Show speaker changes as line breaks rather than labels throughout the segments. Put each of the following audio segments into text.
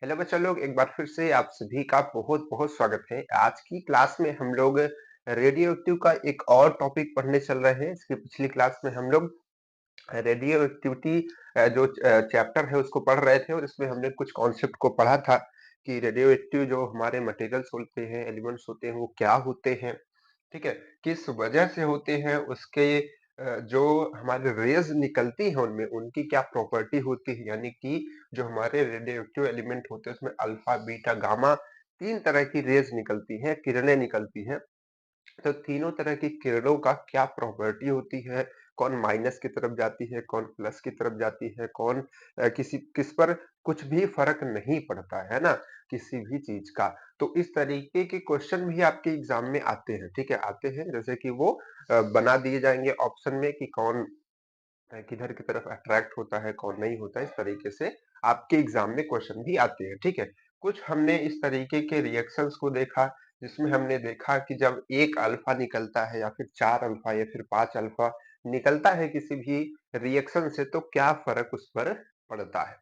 Hello बच्चा लोग, एक बार फिर से आप सभी का बहुत बहुत स्वागत है। आज की क्लास में हम लोग रेडियो एक्टिव का एक और टॉपिक पढ़ने चल रहे हैं। इसकी पिछली क्लास में हम लोग रेडियो एक्टिविटी जो चैप्टर है उसको पढ़ रहे थे और इसमें हमने कुछ कॉन्सेप्ट को पढ़ा था कि रेडियो एक्टिव जो हमारे मटेरियल्स होते हैं, एलिमेंट्स होते हैं, वो क्या होते हैं, ठीक है, किस वजह से होते हैं, उसके जो हमारे रेज निकलती हैं उनमें उनकी क्या प्रॉपर्टी होती है। यानी कि जो हमारे रेडियो एक्टिव एलिमेंट होते हैं उसमें अल्फा, बीटा, गामा तीन तरह की रेज निकलती हैं, किरणें निकलती हैं। तो तीनों तरह की किरणों का क्या प्रॉपर्टी होती है, कौन माइनस की तरफ जाती है, कौन प्लस की तरफ जाती है, कौन किस पर कुछ भी फर्क नहीं पड़ता है ना, किसी भी चीज का। तो इस तरीके के क्वेश्चन भी आपके एग्जाम में आते हैं, ठीक है, आते हैं। जैसे कि वो बना दिए जाएंगे ऑप्शन में कि कौन किधर की तरफ अट्रैक्ट होता है, कौन नहीं होता है। इस तरीके से आपके एग्जाम में क्वेश्चन भी आते हैं, ठीक है। कुछ हमने इस तरीके के रिएक्शंस को देखा जिसमें हमने देखा कि जब एक अल्फा निकलता है या फिर चार अल्फा या फिर पांच अल्फा निकलता है किसी भी रिएक्शन से, तो क्या फर्क उस पर पड़ता है,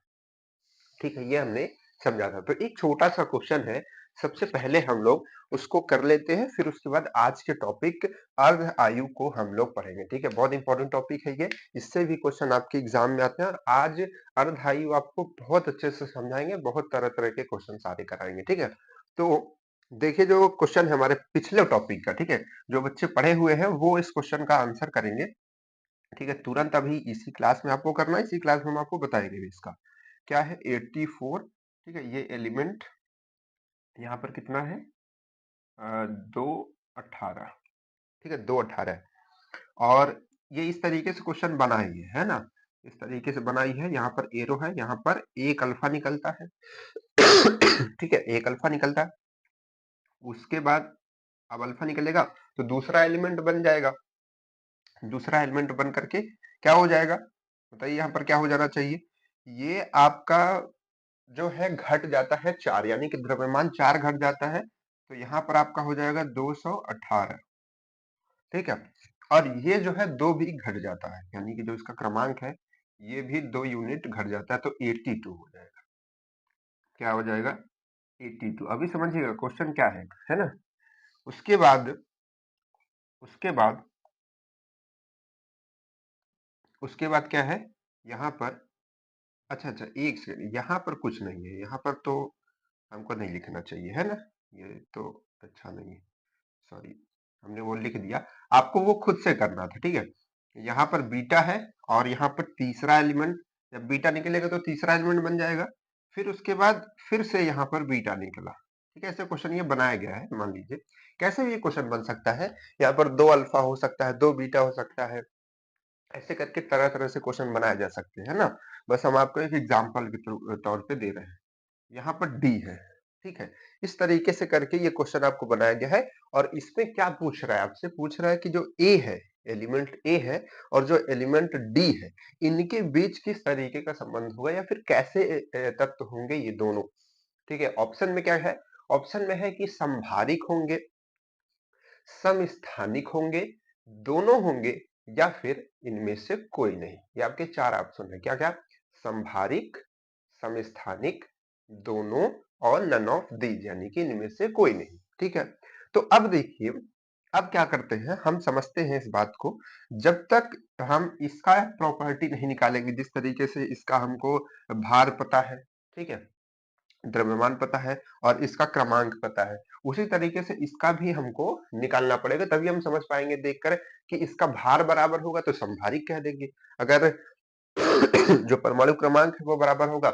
ठीक है, ये हमने समझा था। तो एक छोटा सा क्वेश्चन है, सबसे पहले हम लोग उसको कर लेते हैं, फिर उसके बाद आज के टॉपिक अर्ध आयु को हम लोग पढ़ेंगे, ठीक है। बहुत इंपॉर्टेंट टॉपिक है ये, इससे भी क्वेश्चन आपके एग्जाम में आते हैं और आज अर्ध आयु आपको बहुत अच्छे से समझाएंगे, बहुत तरह तरह के क्वेश्चन सारे कराएंगे, ठीक है। तो देखिए, जो क्वेश्चन है हमारे पिछले टॉपिक का, ठीक है, जो बच्चे पढ़े हुए हैं वो इस क्वेश्चन का आंसर करेंगे, ठीक है, तुरंत अभी इसी क्लास में आपको करना है, इसी क्लास में हम आपको बताएंगे भी इसका क्या है। 84, ठीक है, ये एलिमेंट यहाँ पर कितना है, 218, ठीक है, 218। और ये इस तरीके से क्वेश्चन बना है ना, इस तरीके से बनाई है। यहाँ पर एरो है, यहाँ पर एक अल्फा निकलता है ठीक है, एक अल्फा निकलता है। उसके बाद अब अल्फा निकलेगा तो दूसरा एलिमेंट बन जाएगा, दूसरा एलिमेंट बन करके क्या हो जाएगा, बताइए यहाँ पर क्या हो जाना चाहिए। ये आपका जो है घट जाता है चार, यानी कि द्रव्यमान चार घट जाता है, तो यहाँ पर आपका हो जाएगा 218, ठीक है। और ये जो है दो भी घट जाता है, यानी कि जो इसका क्रमांक है ये भी 2 यूनिट घट जाता है, तो 82 हो जाएगा। क्या हो जाएगा, 82। अभी समझिएगा क्वेश्चन क्या है ना। उसके बाद उसके बाद उसके बाद क्या है यहाँ पर, अच्छा अच्छा एक सेकंड, यहाँ पर कुछ नहीं है, यहाँ पर तो हमको नहीं लिखना चाहिए है ना, ये तो अच्छा नहीं है, सॉरी, हमने वो लिख दिया। आपको वो खुद से करना था, ठीक है। यहाँ पर बीटा है और यहाँ पर तीसरा एलिमेंट, जब बीटा निकलेगा तो तीसरा एलिमेंट बन जाएगा, फिर उसके बाद फिर से यहाँ पर बीटा निकला, ठीक है। ऐसे क्वेश्चन ये बनाया गया है, मान लीजिए कैसे भी ये क्वेश्चन बन सकता है। यहाँ पर दो अल्फा हो सकता है, दो बीटा हो सकता है, ऐसे करके तरह तरह से क्वेश्चन बनाए जा सकते हैं ना। बस हम आपको एक एग्जाम्पल के तौर पे दे रहे हैं। यहाँ पर डी है, ठीक है। इस तरीके से करके ये क्वेश्चन आपको बनाया गया है। और इसमें क्या पूछ रहा है, आपसे पूछ रहा है कि जो ए है, एलिमेंट ए है और जो एलिमेंट डी है, इनके बीच किस तरीके का संबंध होगा या फिर कैसे तत्व होंगे ये दोनों, ठीक है। ऑप्शन में क्या है, ऑप्शन में है कि संभारिक होंगे, समस्थानिक होंगे, दोनों होंगे, या फिर इनमें से कोई नहीं। ये आपके चार ऑप्शन है, क्या क्या, संभारिक, समस्थानिक, दोनों और नन ऑफ दीज, यानी कि इनमें से कोई नहीं, ठीक है। तो अब देखिए, अब क्या करते हैं, हम समझते हैं इस बात को। जब तक हम इसका प्रॉपर्टी नहीं निकालेंगे, जिस तरीके से इसका हमको भार पता है, ठीक है, द्रव्यमान पता है और इसका क्रमांक पता है, उसी तरीके से इसका भी हमको निकालना पड़ेगा, तभी हम समझ पाएंगे देखकर कि इसका भार बराबर होगा तो संभारिक कह देंगे, अगर जो परमाणु क्रमांक है वो बराबर होगा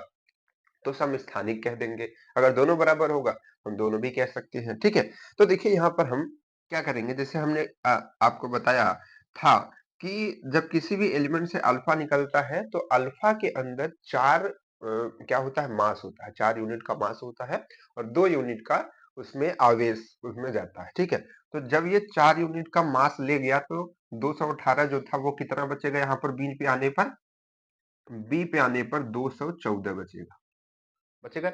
तो समस्थानिक कह देंगे, अगर दोनों बराबर होगा हम दोनों भी कह सकते हैं, ठीक है। तो देखिए यहाँ पर हम क्या करेंगे, जैसे हमने आपको बताया था कि जब किसी भी एलिमेंट से अल्फा निकलता है तो अल्फा के अंदर चार क्या होता है, मास होता है, 4 यूनिट का मास होता है और 2 यूनिट का उसमें आवेश उसमें जाता है, ठीक है। तो जब ये 4 यूनिट का मास ले गया तो 218 जो था वो कितना बचेगा, यहाँ पर बी पे आने पर 214 बचेगा, बचेगा,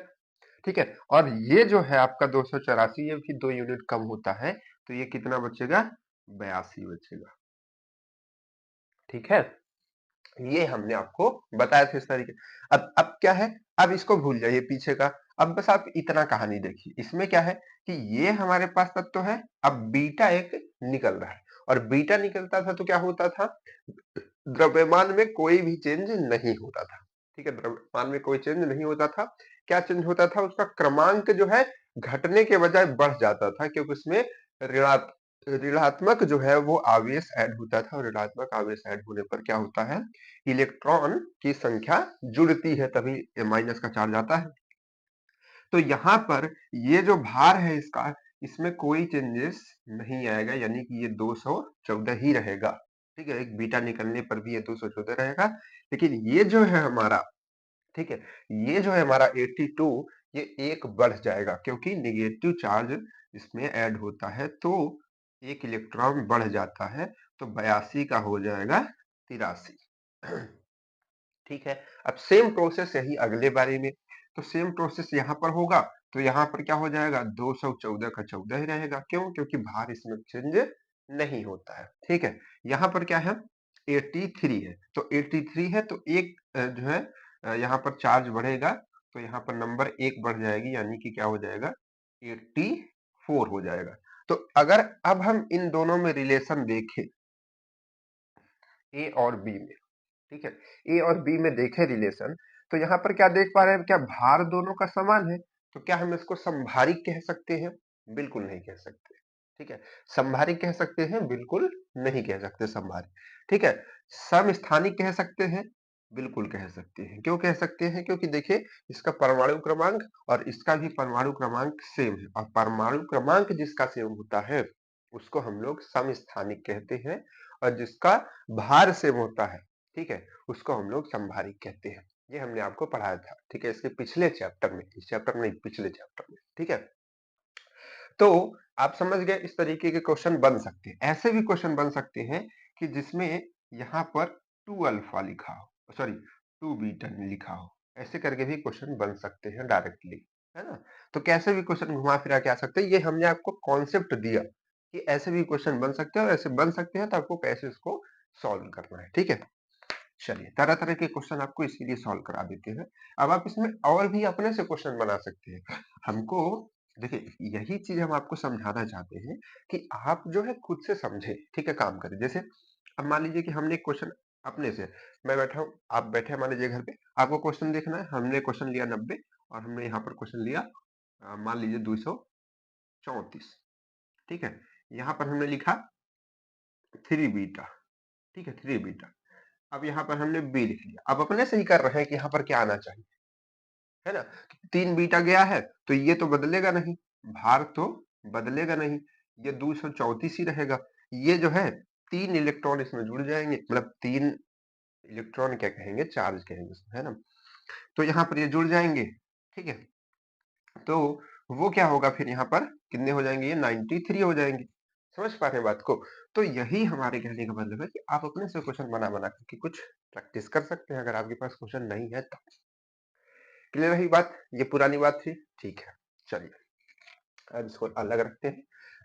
ठीक है। और ये जो है आपका 284, ये भी 2 यूनिट कम होता है, तो ये कितना बचेगा, 82 बचेगा, ठीक है। ये हमने आपको बताया था इस तरीके। अब क्या है, अब इसको भूल जाइए पीछे का, अब बस आप इतना कहानी देखिए, इसमें क्या है कि ये हमारे पास तत्व है, अब बीटा एक निकल रहा है और बीटा निकलता था तो क्या होता था, द्रव्यमान में कोई भी चेंज नहीं होता था। ठीक है, द्रव्यमान में कोई चेंज नहीं होता था। क्या चेंज होता था, उसका क्रमांक जो है घटने के बजाय बढ़ जाता था, क्योंकि उसमें ऋणात् ऋणात्मक जो है वो आवेश ऐड होता था और ऋणात्मक आवेश ऐड होने पर क्या होता है, इलेक्ट्रॉन की संख्या जुड़ती है, तभी माइनस का चार्ज आता है। तो यहाँ पर ये जो भार है इसका, इसमें कोई चेंजेस नहीं आएगा, यानी कि ये 214 ही रहेगा। ठीक है, एक बीटा निकलने पर भी ये 214 रहेगा। लेकिन ये जो है हमारा, ठीक है, ये जो है हमारा 82, ये एक बढ़ जाएगा क्योंकि निगेटिव चार्ज इसमें ऐड होता है, तो एक इलेक्ट्रॉन बढ़ जाता है, तो 82 का हो जाएगा 83। ठीक है, अब सेम प्रोसेस यही अगले बारी में, तो सेम प्रोसेस यहाँ पर होगा, तो यहाँ पर क्या हो जाएगा, 214 का 14 ही रहेगा। क्यों? क्योंकि भार इसमें चेंज नहीं होता है। ठीक है, यहाँ पर क्या है, 83 है, तो 83 है तो एक जो है यहाँ पर चार्ज बढ़ेगा, तो यहाँ पर नंबर एक बढ़ जाएगी, यानी कि क्या हो जाएगा, 84 हो जाएगा। तो अगर अब हम इन दोनों में रिलेशन देखें, ए और बी में, ठीक है, ए और बी में देखें रिलेशन, तो यहाँ पर क्या देख पा रहे हैं, क्या भार दोनों का समान है, तो क्या हम इसको संभारिक कह सकते हैं? बिल्कुल नहीं कह सकते। ठीक है, संभारिक कह सकते हैं? बिल्कुल नहीं कह सकते संभारिक। ठीक है, समस्थानिक कह सकते हैं? बिल्कुल कह सकते हैं। क्यों कह सकते हैं? क्योंकि देखिए, इसका परमाणु क्रमांक और इसका भी परमाणु क्रमांक सेम है, और परमाणु क्रमांक जिसका सेम होता है उसको हम लोग समस्थानिक कहते हैं, और जिसका भार सेम होता है, ठीक है, उसको हम लोग संभारिक कहते हैं। ये हमने आपको पढ़ाया था, ठीक है, इसके पिछले चैप्टर में, इस चैप्टर में पिछले चैप्टर में। ठीक है, तो आप समझ गए, इस तरीके के क्वेश्चन बन सकते हैं। ऐसे भी क्वेश्चन बन सकते हैं कि जिसमें यहाँ पर 2 अल्फा लिखा हो, सॉरी 2 बीटा लिखा हो, ऐसे करके भी क्वेश्चन बन सकते हैं डायरेक्टली, है ना। तो कैसे भी क्वेश्चन घुमा फिरा के आ सकते हैं, ये हमने आपको कॉन्सेप्ट दिया कि ऐसे भी क्वेश्चन बन सकते हैं, और ऐसे बन सकते हैं तो आपको कैसे इसको सॉल्व करना है। ठीक है, चलिए, तरह तरह के क्वेश्चन आपको इसीलिए सॉल्व करा देते हैं। अब आप इसमें और भी अपने से क्वेश्चन बना सकते हैं। हमको देखिए, यही चीज हम आपको समझाना चाहते हैं कि आप जो है खुद से समझे, ठीक है, काम करें। जैसे अब मान लीजिए कि हमने क्वेश्चन अपने से, मैं बैठा हूँ, आप बैठे हैं मान लीजिए घर पे, आपको क्वेश्चन देखना है, हमने क्वेश्चन लिया 90 और हमने यहाँ पर क्वेश्चन लिया मान लीजिए 234। ठीक है, यहाँ पर हमने लिखा 3 बीटा, ठीक है, 3 बीटा। अब यहाँ पर हमने बी लिख लिया, अब अपने से ही कर रहे हैं कि यहाँ पर क्या आना चाहिए, है ना। 3 बीटा गया है तो ये तो बदलेगा नहीं, भार तो बदलेगा नहीं, ये 234 ही रहेगा। ये जो है 3 इलेक्ट्रॉन इसमें जुड़ जाएंगे, मतलब 3 इलेक्ट्रॉन क्या कहेंगे, चार्ज कहेंगे इसमें, है ना। तो यहाँ पर ये जुड़ जाएंगे, ठीक है, तो वो क्या होगा, फिर यहाँ पर कितने हो जाएंगे, ये 93 हो जाएंगे। समझ पा रहे हैं बात को? तो यही हमारे कहने का मतलब है कि आप अपने से क्वेश्चन बना बना करके कुछ प्रैक्टिस कर सकते हैं, अगर आपके पास क्वेश्चन नहीं है तो। क्लियर रही बात, ये पुरानी बात थी। ठीक है, चलिए अब इसको अलग रखते हैं।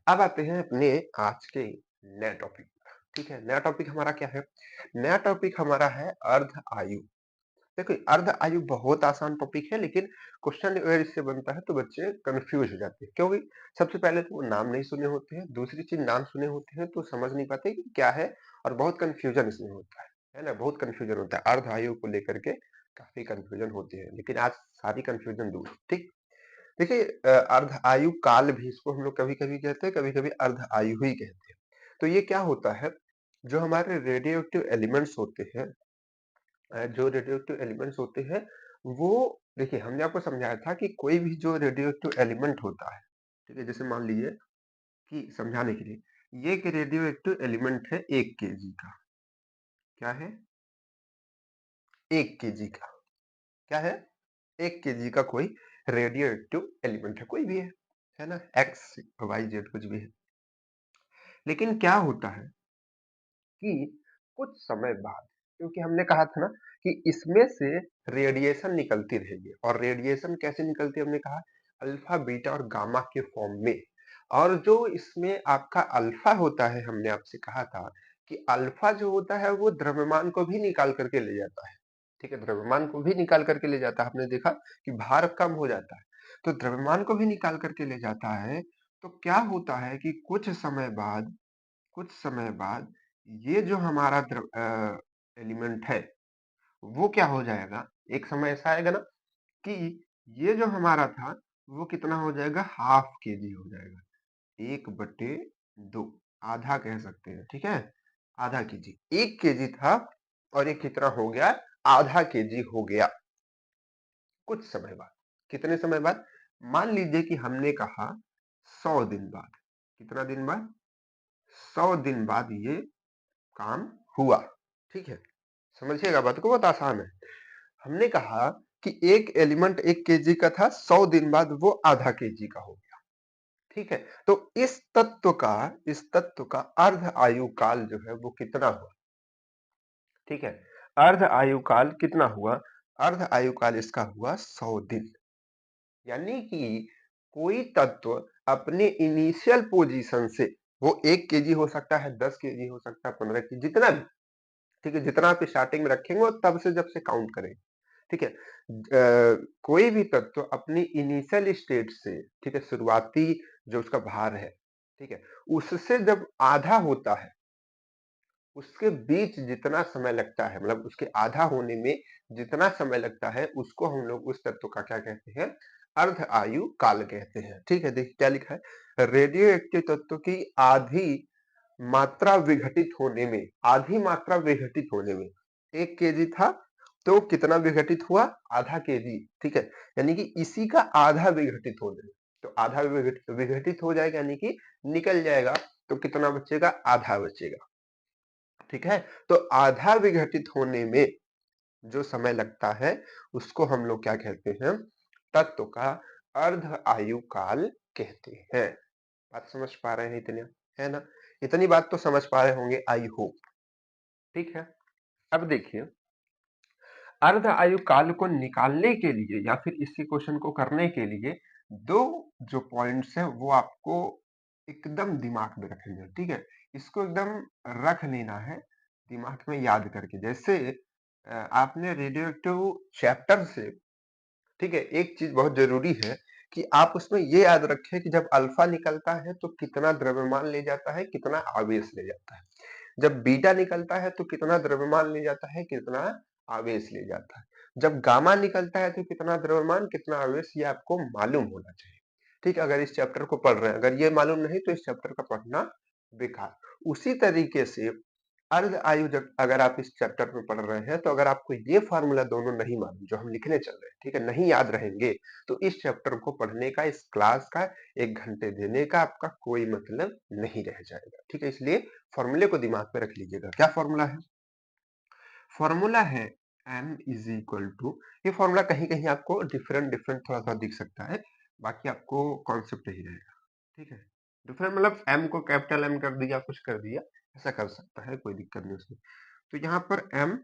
अब आते हैं अपने आज के नए टॉपिक पर। ठीक है, नया टॉपिक हमारा क्या है, नया टॉपिक हमारा है अर्ध आयु। देखो, अर्ध आयु बहुत आसान टॉपिक है, लेकिन क्वेश्चन अगर इससे बनता है तो बच्चे कंफ्यूज हो जाते हैं, क्योंकि सबसे पहले तो वो नाम नहीं सुने होते हैं, दूसरी चीज नाम सुने होते हैं तो समझ नहीं पाते कि क्या है, और बहुत कंफ्यूजन इसमें होता है ना, बहुत कंफ्यूजन होता है अर्ध आयु को लेकर के, काफी कंफ्यूजन होती है, लेकिन आज सारी कंफ्यूजन दूर। ठीक, देखिए, अर्ध आयु काल भी इसको हम लोग कभी कभी कहते हैं, कभी कभी अर्ध आयु ही कहते हैं। तो ये क्या होता है, जो हमारे रेडियो एक्टिव एलिमेंट्स होते हैं, जो रेडियोएक्टिव एलिमेंट्स होते हैं, वो देखिए, हमने आपको समझाया था कि कोई भी जो रेडियोएक्टिव एलिमेंट होता है, ठीक है, जैसे मान लीजिए कि समझाने के लिए, ये एक रेडियोएक्टिव एलिमेंट है 1 kg का, क्या है, 1 kg का, क्या है, 1 kg का कोई रेडियोएक्टिव एलिमेंट है, कोई भी है ना, एक्स वाई जेड कुछ भी है। लेकिन क्या होता है कि कुछ समय बाद, क्योंकि हमने कहा था ना कि इसमें से रेडिएशन निकलती रहेगी, और रेडिएशन कैसे निकलती है, हमने कहा अल्फा बीटा और गामा के फॉर्म में। और जो इसमें आपका अल्फा होता है, हमने आपसे कहा था कि अल्फा जो होता है वो द्रव्यमान को भी निकाल करके ले जाता है, ठीक है, द्रव्यमान को भी निकाल करके ले जाता है। आपने देखा कि भार कम हो जाता है, तो द्रव्यमान को भी निकाल करके ले जाता है, तो क्या होता है कि कुछ समय बाद ये जो हमारा एलिमेंट है, वो क्या हो जाएगा, एक समय ऐसा आएगा ना कि ये जो हमारा था, वो कितना हो जाएगा, हाफ केजी हो जाएगा, 1/2, आधा कह सकते हैं, ठीक है, आधा केजी। 1 केजी था और ये कितना हो गया, आधा केजी हो गया कुछ समय बाद। कितने समय बाद, मान लीजिए कि हमने कहा 100 दिन बाद। कितना दिन बाद, 100 दिन बाद ये काम हुआ, ठीक है, समझिएगा बात को, बहुत आसान है। हमने कहा कि एक एलिमेंट 1 केजी का था, 100 दिन बाद वो आधा केजी का हो गया, ठीक है। तो इस तत्व का अर्ध आयु काल जो है वो कितना हुआ, ठीक है, अर्ध आयु काल कितना हुआ, अर्ध आयु काल इसका हुआ 100 दिन। यानी कि कोई तत्व अपने इनिशियल पोजीशन से, वो 1 केजी हो सकता है, 10 केजी हो सकता है, 15 केजी, जितना भी, ठीक है, जितना आप स्टार्टिंग में रखेंगे और तब से जब से काउंट करें, ठीक है, कोई भी तत्व अपनी इनिशियल स्टेट से, ठीक है, शुरुआती जो उसका भार है, ठीक है, उससे जब आधा होता है, उसके बीच जितना समय लगता है, मतलब उसके आधा होने में जितना समय लगता है, उसको हम लोग उस तत्व का क्या कहते हैं, अर्ध आयु काल कहते हैं, ठीक है। देखिए क्या लिखा है, रेडियो एक्टिव तत्व की आधी मात्रा विघटित होने में, आधी मात्रा विघटित होने में, 1 केजी था तो कितना विघटित हुआ, आधा केजी, ठीक है, यानी कि इसी का आधा विघटित होने में, तो आधा विघटित हो जाएगा, यानी कि निकल जाएगा, तो कितना बचेगा, आधा बचेगा, ठीक है। तो आधा विघटित होने में जो समय लगता है, उसको हम लोग क्या कहते हैं, तत्व का अर्ध आयु काल कहते हैं। बात समझ पा रहे हैं इतने, है ना, इतनी बात तो समझ पा रहे होंगे, आई होप, ठीक है। अब देखिए, अर्ध आयु काल को निकालने के लिए या फिर इसी क्वेश्चन को करने के लिए दो जो पॉइंट्स है वो आपको एकदम दिमाग में रखेंगे, ठीक है, इसको एकदम रख लेना है दिमाग में याद करके। जैसे आपने रेडियो एक्टिव चैप्टर से, ठीक है, एक चीज बहुत जरूरी है कि आप उसमें ये याद रखें कि जब अल्फा निकलता है तो कितना द्रव्यमान ले जाता है, कितना आवेश ले जाता है, जब बीटा निकलता है तो कितना द्रव्यमान ले जाता है, कितना आवेश ले जाता है, जब गामा निकलता है तो कितना द्रव्यमान, कितना आवेश, ये आपको मालूम होना चाहिए, ठीक है, अगर इस चैप्टर को पढ़ रहे हैं। अगर ये मालूम नहीं तो इस चैप्टर का पढ़ना बेकार। उसी तरीके से अर्ध आयु, जब अगर आप इस चैप्टर में पढ़ रहे हैं, तो अगर आपको ये फार्मूला दोनों नहीं मालूम जो हम लिखने चल रहे हैं, ठीक है, नहीं याद रहेंगे, तो इस चैप्टर को पढ़ने का, इस क्लास का 1 घंटे देने का आपका कोई मतलब नहीं रह जाएगा, ठीक है। इसलिए फॉर्मूले को दिमाग में रख लीजिएगा। क्या फॉर्मूला है, फॉर्मूला है m इज इक्वल टू, ये फॉर्मूला कहीं कहीं आपको डिफरेंट डिफरेंट थोड़ा सा दिख सकता है, बाकी आपको कॉन्सेप्ट यही रहेगा, ठीक है। डिफरेंट मतलब m को कैपिटल M कर दिया, कुछ कर दिया, ऐसा कर सकता है, कोई दिक्कत नहीं उसमें। तो यहाँ पर m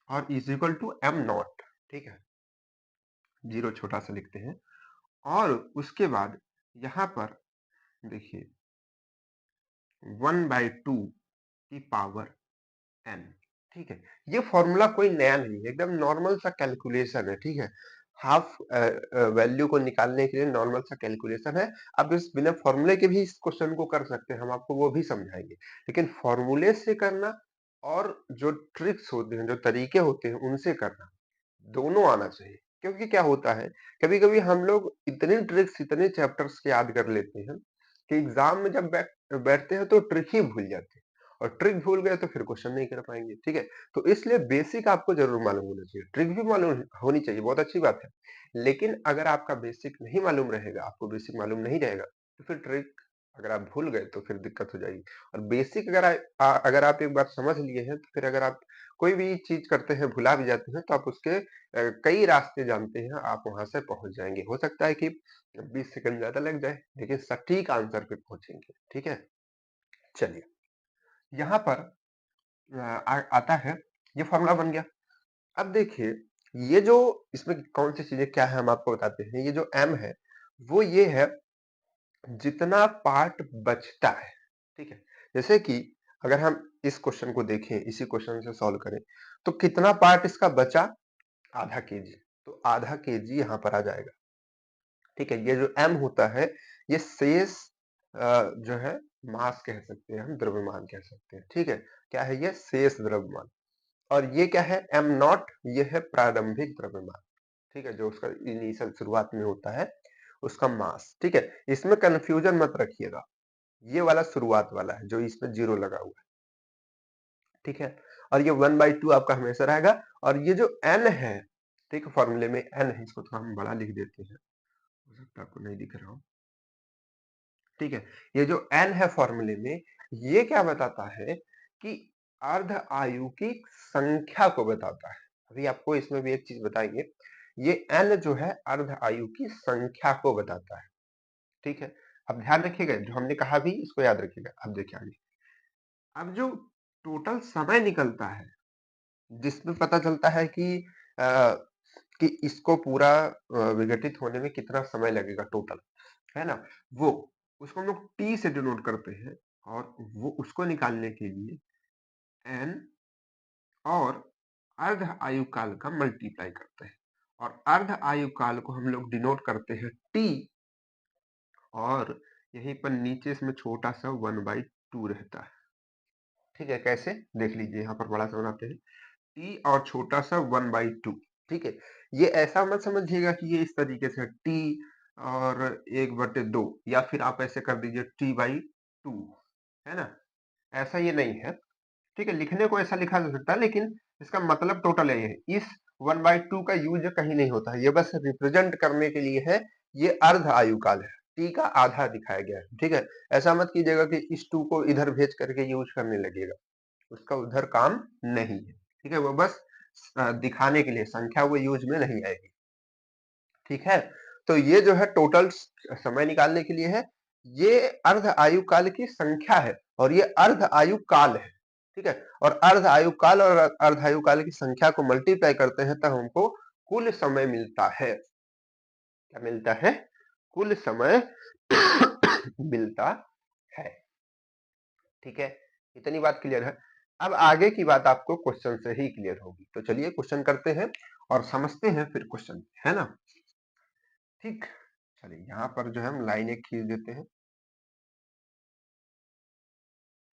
और is equal to m naught, ठीक है, जीरो छोटा सा लिखते हैं, और उसके बाद यहाँ पर देखिए 1/2 की पावर n, ठीक है। ये फॉर्मूला कोई नया नहीं है, एकदम नॉर्मल सा कैलकुलेशन है, ठीक है, हाफ वैल्यू को निकालने के लिए नॉर्मल सा कैलकुलेशन है। अब इस बिना फॉर्मूले के भी इस क्वेश्चन को कर सकते हैं, हम आपको वो भी समझाएंगे, लेकिन फॉर्मूले से करना और जो ट्रिक्स होते हैं, जो तरीके होते हैं, उनसे करना, दोनों आना चाहिए। क्योंकि क्या होता है, कभी कभी हम लोग इतने ट्रिक्स, इतने चैप्टर्स याद कर लेते हैं कि एग्जाम में जब बैठते हैं तो ट्रिक ही भूल जाते हैं, और ट्रिक भूल गए तो फिर क्वेश्चन नहीं कर पाएंगे, ठीक है। तो इसलिए बेसिक आपको जरूर मालूम होना चाहिए, ट्रिक भी मालूम होनी चाहिए, बहुत अच्छी बात है, लेकिन अगर आपका बेसिक नहीं मालूम रहेगा, आपको बेसिक मालूम नहीं रहेगा, तो फिर ट्रिक अगर आप भूल गए तो फिर दिक्कत हो जाएगी। और बेसिक अगर आप एक बार समझ लिए हैं, तो फिर अगर आप कोई भी चीज करते हैं, भुला भी जाते हैं, तो आप उसके कई रास्ते जानते हैं, आप वहां से पहुंच जाएंगे। हो सकता है कि 20 सेकंड ज्यादा लग जाए, लेकिन सटीक आंसर पे पहुंचेंगे, ठीक है। चलिए, यहाँ पर आता है, ये फॉर्मूला बन गया। अब देखिए, ये जो इसमें कौन सी चीजें क्या है हम आपको बताते हैं। ये जो m है वो ये है जितना पार्ट बचता है, ठीक है। जैसे कि अगर हम इस क्वेश्चन को देखें, इसी क्वेश्चन से सॉल्व करें, तो कितना पार्ट इसका बचा, आधा केजी, तो आधा केजी यहाँ पर आ जाएगा, ठीक है, ये जो m होता है ये शेष जो है मास कह सकते हैं, हम द्रव्यमान कह सकते हैं। ठीक है, क्या है ये? शेष द्रव्यमान। और ये क्या है? m नॉट, ये है प्रारंभिक द्रव्यमान। ठीक है, जो उसका इनिशियल शुरुआत में होता है उसका मास। ठीक है, इसमें कंफ्यूजन मत रखिएगा, ये वाला शुरुआत वाला है जो इसमें जीरो लगा हुआ है। ठीक है, और ये 1/2 आपका हमेशा रहेगा। और ये जो n है, ठीक है, फॉर्मूले में n है, इसको थोड़ा हम बड़ा लिख देते हैं, हो सकता है आपको नहीं दिख रहा हो। ठीक है, ये जो n है फॉर्मूले में, ये क्या बताता है कि अर्ध आयु की संख्या को बताता है। अभी आपको इसमें भी एक चीज बताएंगे, ये n जो है अर्ध आयु की संख्या को बताता है। ठीक है, अब ध्यान रखिएगा, जो हमने कहा भी इसको याद रखिएगा। अब देखिए आगे, अब जो टोटल समय निकलता है, जिसमें पता चलता है अ, कि इसको पूरा विघटित होने में कितना समय लगेगा टोटल, है ना, वो उसको हम लोग टी से डिनोट करते हैं। और वो उसको निकालने के लिए एन और अर्ध आयु काल का मल्टीप्लाई करते हैं। और अर्ध आयु काल को हम लोग डिनोट करते हैं टी, और यहीं पर नीचे इसमें छोटा सा 1/2 रहता है। ठीक है, कैसे देख लीजिए, यहाँ पर बड़ा सा बनाते हैं, टी और छोटा सा 1/2। ठीक है, ये ऐसा मत समझिएगा कि ये इस तरीके से टी और 1/2, या फिर आप ऐसे कर दीजिए t/2, है ना, ऐसा ये नहीं है। ठीक है, लिखने को ऐसा लिखा जा सकता है, लेकिन इसका मतलब टोटल है। इस 1/2 का यूज कहीं नहीं होता है, ये बस रिप्रेजेंट करने के लिए है। ये अर्ध आयु काल है, टी का आधा दिखाया गया है। ठीक है, ऐसा मत कीजिएगा कि इस 2 को इधर भेज करके यूज करने लगेगा, उसका उधर काम नहीं है। ठीक है, वो बस दिखाने के लिए, संख्या वो यूज में नहीं आएगी। ठीक है, तो ये जो है टोटल समय निकालने के लिए है, ये अर्ध आयु काल की संख्या है, और ये अर्ध आयु काल है। ठीक है, और अर्ध आयु काल और अर्ध आयु काल की संख्या को मल्टीप्लाई करते हैं तब हमको कुल समय मिलता है। क्या मिलता है? कुल समय मिलता है। ठीक है, इतनी बात क्लियर है। अब आगे की बात आपको क्वेश्चन से ही क्लियर होगी, तो चलिए क्वेश्चन करते हैं और समझते हैं फिर क्वेश्चन, है ना। ठीक, चलिए यहाँ पर जो है हम लाइन एक खींच देते हैं।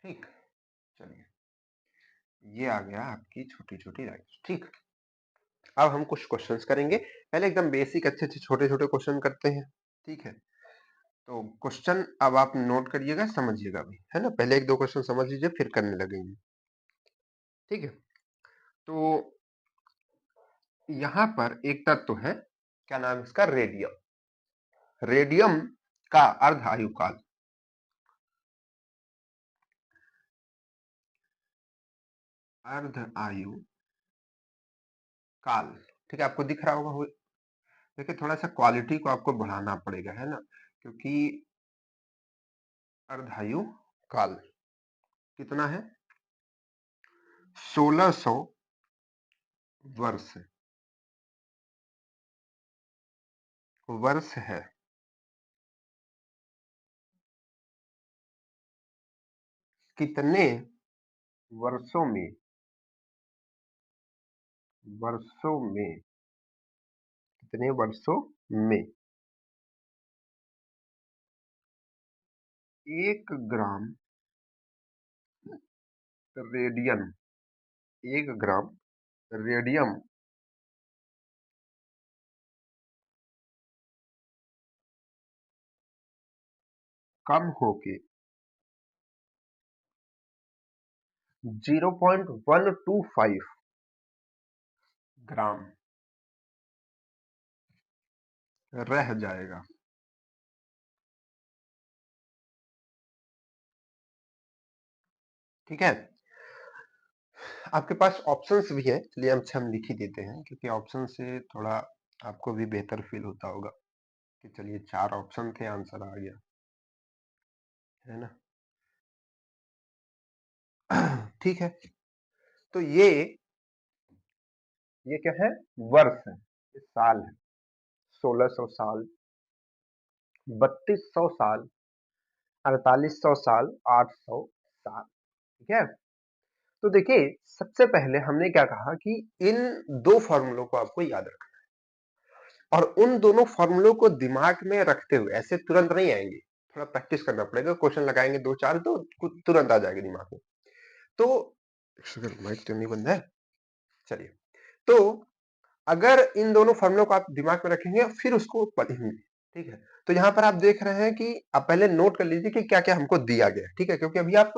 ठीक, चलिए ये आ गया आपकी छोटी छोटी लाइन। ठीक, अब हम कुछ क्वेश्चंस करेंगे। पहले एकदम बेसिक अच्छे अच्छे छोटे छोटे क्वेश्चन करते हैं। ठीक है, तो क्वेश्चन अब आप नोट करिएगा, समझिएगा भी, है ना। पहले एक दो क्वेश्चन समझ लीजिए, फिर करने लगेंगे। ठीक है, तो यहाँ पर एक तत्व है, क्या नाम है इसका? रेडियम। रेडियम का अर्ध आयु काल, अर्ध आयु काल, ठीक है, आपको दिख रहा होगा। देखिए थोड़ा सा क्वालिटी को आपको बढ़ाना पड़ेगा, है ना, क्योंकि अर्धायु काल कितना है? 1600 वर्ष, वर्ष है। कितने वर्षों में, वर्षों में, कितने वर्षों में 1 ग्राम रेडियम, 1 ग्राम रेडियम कम होके 0.125 ग्राम रह जाएगा। ठीक है, आपके पास ऑप्शंस भी है, चलिए हम लिख ही देते हैं, क्योंकि ऑप्शन से थोड़ा आपको भी बेहतर फील होता होगा कि चलिए 4 ऑप्शन थे, आंसर आ गया, है ना। ठीक है, तो ये क्या है? वर्ष है, ये साल है। 1600 साल, 3200 साल, 4800 साल, 800 साल। ठीक है, तो देखिए सबसे पहले हमने क्या कहा कि इन दो फॉर्मूलों को आपको याद रखना। और उन दोनों फॉर्मूलों को दिमाग में रखते हुए, ऐसे तुरंत नहीं आएंगे, थोड़ा प्रैक्टिस करना पड़ेगा, क्वेश्चन लगाएंगे दो चार तो तुरंत आ जाएगी दिमाग में। तो माइक तो नहीं बंद है, चलिए। तो अगर इन दोनों फॉर्मूलों को आप दिमाग में रखेंगे फिर उसको पढ़ेंगे, ठीक है। तो यहाँ पर आप देख रहे हैं कि आप पहले नोट कर लीजिए कि क्या क्या हमको दिया गया है, ठीक है, क्योंकि अभी आप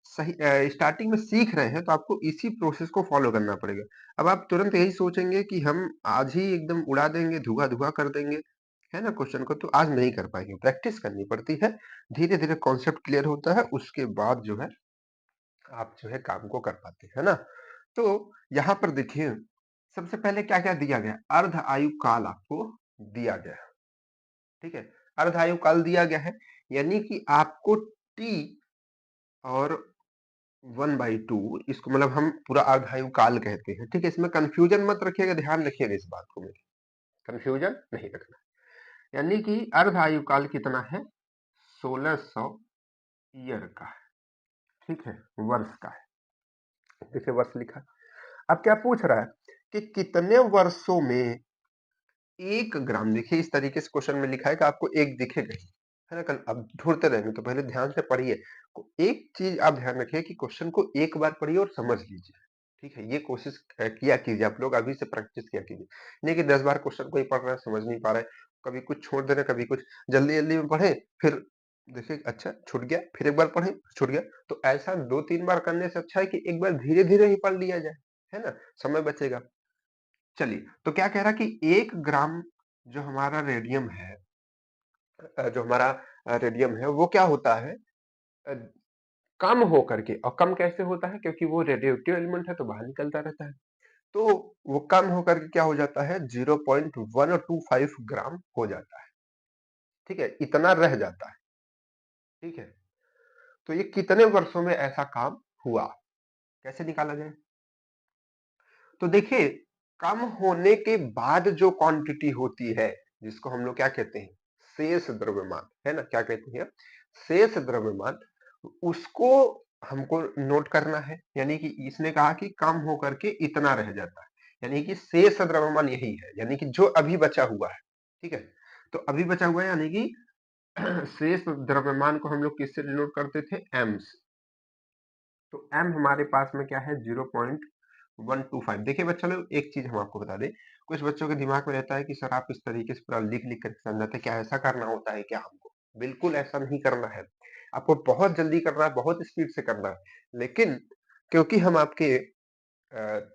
सही स्टार्टिंग में सीख रहे हैं तो आपको इसी प्रोसेस को फॉलो करना पड़ेगा। अब आप तुरंत यही सोचेंगे कि हम आज ही एकदम उड़ा देंगे, धुआं धुआं कर देंगे, है ना, क्वेश्चन को, तो आज नहीं कर पाएंगे, प्रैक्टिस करनी पड़ती है, धीरे धीरे कॉन्सेप्ट क्लियर होता है, उसके बाद जो है आप जो है काम को कर पाते हैं, है ना। तो यहाँ पर देखिए सबसे पहले क्या क्या दिया गया, अर्ध आयु काल आपको दिया गया है, ठीक है। अर्ध आयु काल दिया गया है, यानी कि आपको टी और 1/2, इसको मतलब हम पूरा अर्ध आयु काल कहते हैं, ठीक है। इसमें कंफ्यूजन मत रखिएगा, ध्यान रखिएगा इस बात को, मेरी कंफ्यूजन नहीं रखना। यानी कि अर्ध आयु काल कितना है, 1600 ईयर का है, ठीक है, वर्ष का है। देखिए वर्ष लिखा है। अब क्या पूछ रहा है कि कितने वर्षों में 1 ग्राम, देखिए इस तरीके से क्वेश्चन में लिखा है कि आपको एक दिखेगा ही, है ना, कल अब ढूंढते रहेंगे तो पहले ध्यान से पढ़िए। एक चीज आप ध्यान रखिए कि क्वेश्चन को एक बार पढ़िए और समझ लीजिए, ठीक है। ये कोशिश किया कीजिए, आप लोग अभी से प्रैक्टिस किया कीजिए, नहीं कि 10 बार क्वेश्चन को ही पढ़ रहे हैं, समझ नहीं पा रहे, कभी कुछ छोड़ दे रहे, कभी कुछ जल्दी जल्दी में पढ़े, फिर देखिए अच्छा छूट गया, फिर एक बार पढ़े छूट गया। तो ऐसा 2-3 बार करने से अच्छा है कि एक बार धीरे धीरे ही पढ़ लिया जाए, है ना, समय बचेगा। चलिए, तो क्या कह रहा कि 1 ग्राम जो हमारा रेडियम है, जो हमारा रेडियम है वो क्या होता है, अ, कम होकर के, और कम कैसे होता है, क्योंकि वो रेडियोएक्टिव एलिमेंट है तो बाहर निकलता रहता है, तो वो कम होकर के क्या हो जाता है, 0.125 ग्राम हो जाता है, ठीक है, इतना रह जाता है, ठीक है। तो ये कितने वर्षों में ऐसा काम हुआ, कैसे निकाला जाए। तो देखिए कम होने के बाद जो क्वांटिटी होती है, जिसको हम लोग क्या कहते हैं, शेष द्रव्यमान, है ना, क्या कहते हैं, शेष द्रव्यमान, उसको हमको नोट करना है। यानी कि इसने कहा कि कम होकर के इतना रह जाता है, यानी कि शेष द्रव्यमान यही है, यानी कि जो अभी बचा हुआ है, ठीक है। तो अभी बचा हुआ है यानी कि शेष द्रव्यमान को हम लोग किससे डिनोट करते थे, एम से। तो m हमारे पास में क्या है, 0.125। देखिए बच्चा लोग एक चीज हम आपको बता दें, कुछ बच्चों के दिमाग में रहता है कि सर आप इस तरीके से पूरा लिख लिख कर समझाते हैं, क्या ऐसा करना होता है क्या हमको, बिल्कुल ऐसा नहीं करना है। आपको बहुत जल्दी करना है, बहुत स्पीड से करना है, लेकिन क्योंकि हम आपके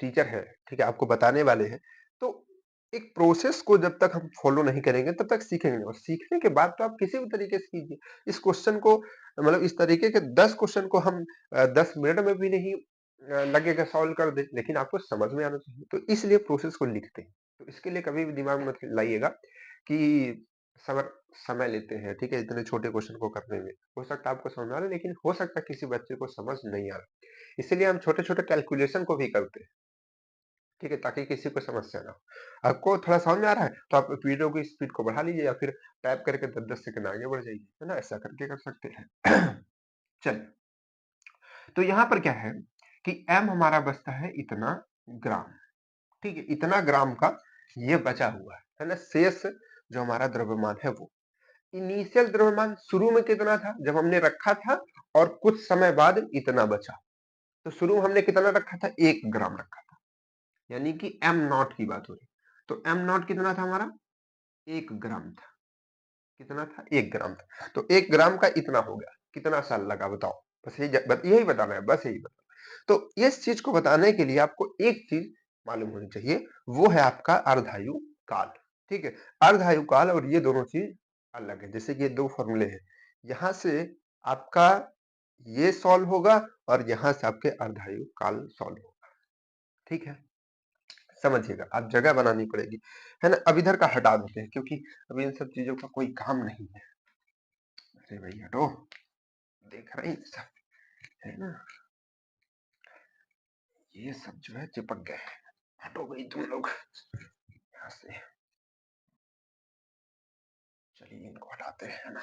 टीचर है, ठीक है, आपको बताने वाले हैं, तो एक प्रोसेस को जब तक हम फॉलो नहीं करेंगे तब तक सीखेंगे नहीं, और सीखने के बाद तो आप किसी भी तरीके से कीजिए। इस क्वेश्चन को मतलब इस तरीके के 10 क्वेश्चन को हम 10 मिनट में भी नहीं लगेगा सॉल्व कर दे, लेकिन आपको समझ में आना चाहिए, तो इसलिए प्रोसेस को लिखते हैं। तो इसके लिए कभी भी दिमाग में मत लाइएगा कि समय समय लेते हैं, ठीक है, इतने छोटे क्वेश्चन को करने में, हो सकता है आपको समझ में आ रहा है, लेकिन हो सकता है किसी बच्चे को समझ नहीं आ रहा, इसीलिए हम छोटे छोटे कैलकुलेशन को भी करते हैं, ठीक है, ताकि किसी को समस्या ना हो। आपको थोड़ा समझ में आ रहा है तो आप वीडियो की स्पीड को बढ़ा लीजिए, या फिर टाइप करके 10-10 सेकंड आगे बढ़ जाइए, है ना, ऐसा करके कर सकते हैं। चलिए, तो यहाँ पर क्या है कि m हमारा बचता है इतना ग्राम, ठीक है, इतना ग्राम का ये बचा हुआ है ना, शेष जो हमारा द्रव्यमान है वो। इनिशियल द्रव्यमान शुरू में कितना था जब हमने रखा था, और कुछ समय बाद इतना बचा। तो शुरू में हमने कितना रखा था, 1 ग्राम रखा था, यानी कि एम नॉट की बात हो रही। तो एम नॉट कितना था हमारा, 1 ग्राम था, कितना था, 1 ग्राम था। तो 1 ग्राम का इतना हो गया, कितना साल लगा बताओ, बस यही बताना है, बस यही बताना। तो इस चीज को बताने के लिए आपको एक चीज मालूम होनी चाहिए, वो है आपका अर्धायु काल, ठीक है। अर्धायु काल और ये दोनों चीज अलग है, जैसे कि ये दो फॉर्मूले हैं, यहां से आपका ये सॉल्व होगा और यहां से आपके अर्धायु काल सॉल्व होगा, ठीक है। समझिएगा, आप जगह बनानी पड़ेगी, है ना। अब इधर का हटा देते हैं क्योंकि अभी इन सब चीजों का कोई काम नहीं है। अरे भाई हटो, देख रहे हैं सब, है ना, ये सब जो है चिपक गए हैं, हटो भाई तुम लोग यहाँ से। चलिए इनको हटाते हैं, है ना,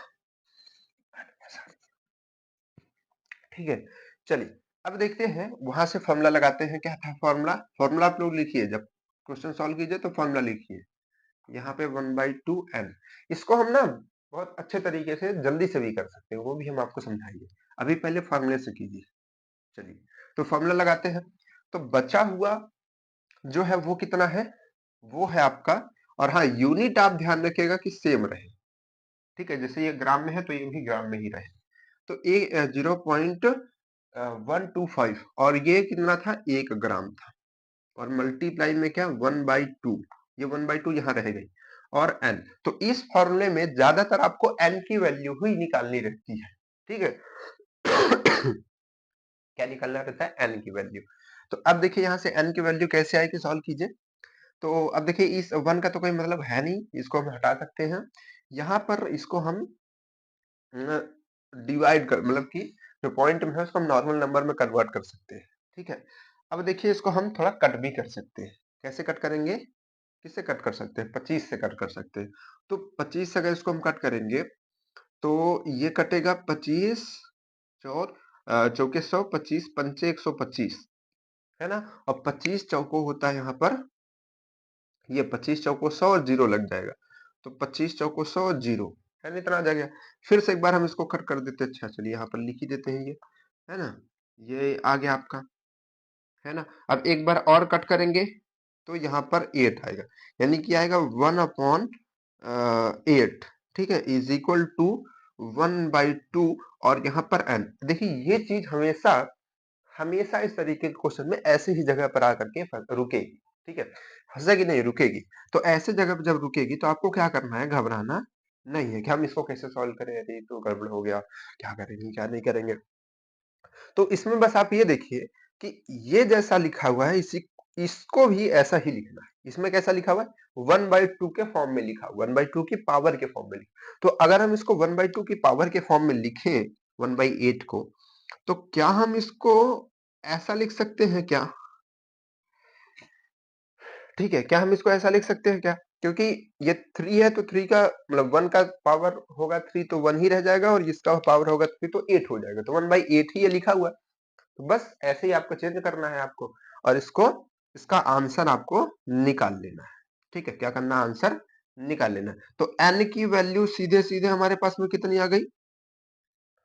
ठीक है। चलिए अब देखते हैं, वहां से फॉर्मूला लगाते हैं, क्या था फॉर्मूला, फॉर्मूला आप लोग लिखिए, जब क्वेश्चन सॉल्व कीजिए तो फॉर्मूला लिखिए। यहाँ पे 1/2 n। इसको हम ना बहुत अच्छे तरीके से जल्दी से भी कर सकते हैं, वो भी हम आपको समझाएंगे। अभी पहले फॉर्मूले से कीजिए। चलिए, तो फॉर्मूला लगाते हैं। तो बचा हुआ जो है वो कितना है, वो है आपका, और हाँ यूनिट आप ध्यान रखिएगा कि सेम रहे। ठीक है, जैसे ये ग्राम में है तो ये भी ग्राम में ही रहे। तो ये 0.125 और ये कितना था, 1 ग्राम था, और मल्टीप्लाई में क्या 1/2, ये 1/2 यहाँ रह गई, और n। तो इस फॉर्मूले में ज्यादातर आपको n की वैल्यू ही निकालनी रहती है। ठीक है क्या निकालना रहता है, n की वैल्यू। तो अब देखिए यहाँ से n की वैल्यू कैसे आएगी, सॉल्व कीजिए। तो अब देखिए इस 1 का तो कोई मतलब है नहीं, इसको हम हटा सकते हैं। यहाँ पर इसको हम डिवाइड कर, मतलब कि जो पॉइंट में है उसको हम नॉर्मल नंबर में कन्वर्ट कर सकते हैं। ठीक है, अब देखिए इसको हम थोड़ा कट भी कर सकते हैं। कैसे कट करेंगे, किससे कट कर सकते हैं, 25 से कट कर सकते हैं। तो 25 से अगर इसको हम कट करेंगे तो ये कटेगा 25 चौर चौके 100, 25 पंचे 125, है ना। और 25 चौको होता है यहाँ पर, ये 25 चौको 100 और जीरो लग जाएगा, तो 25 चौको 100 और जीरो, है ना, इतना आ जाएगा। फिर से एक बार हम इसको कट कर देते हैं। अच्छा चलिए यहाँ पर लिख ही देते हैं ये, है ना, ये आ गया आपका, है ना। अब एक बार और कट करेंगे तो यहाँ पर 8 आएगा, यानी कि आएगा 1/8। ठीक है, इज इक्वल टू 1/2, और यहाँ पर n। देखिए ये चीज हमेशा हमेशा इस तरीके के क्वेश्चन में ऐसे ही जगह पर आकर के रुकेगी। ठीक है, फंसेगी नहीं, रुकेगी। तो ऐसे जगह पर जब रुकेगी तो आपको क्या करना है, घबराना नहीं है कि हम इसको कैसे सॉल्व करें, अरे तो गड़बड़ हो गया, क्या करेंगे क्या नहीं करेंगे। तो इसमें बस आप ये देखिए कि ये जैसा लिखा हुआ है इसी इसको भी ऐसा ही लिखना है। इसमें कैसा लिखा हुआ है, 1/2 के फॉर्म में लिखा, 1/2 की पावर के फॉर्म में लिखा। तो अगर हम इसको 1/2 की पावर के फॉर्म में लिखें 1/8 को, तो क्या हम इसको ऐसा लिख सकते हैं क्या, ठीक है, क्या हम इसको ऐसा लिख सकते हैं क्या, क्योंकि ये 3 है तो 3 का मतलब 1 का पावर होगा 3 तो 1 ही रह जाएगा, और इसका पावर होगा 3 तो 8 हो जाएगा, तो 1/8 ही ये लिखा हुआ है। तो बस ऐसे ही आपको चेंज करना है आपको, और इसको इसका आंसर आपको निकाल लेना है। ठीक है, क्या करना, आंसर निकाल लेना है। तो n की वैल्यू सीधे सीधे हमारे पास में कितनी आ गई,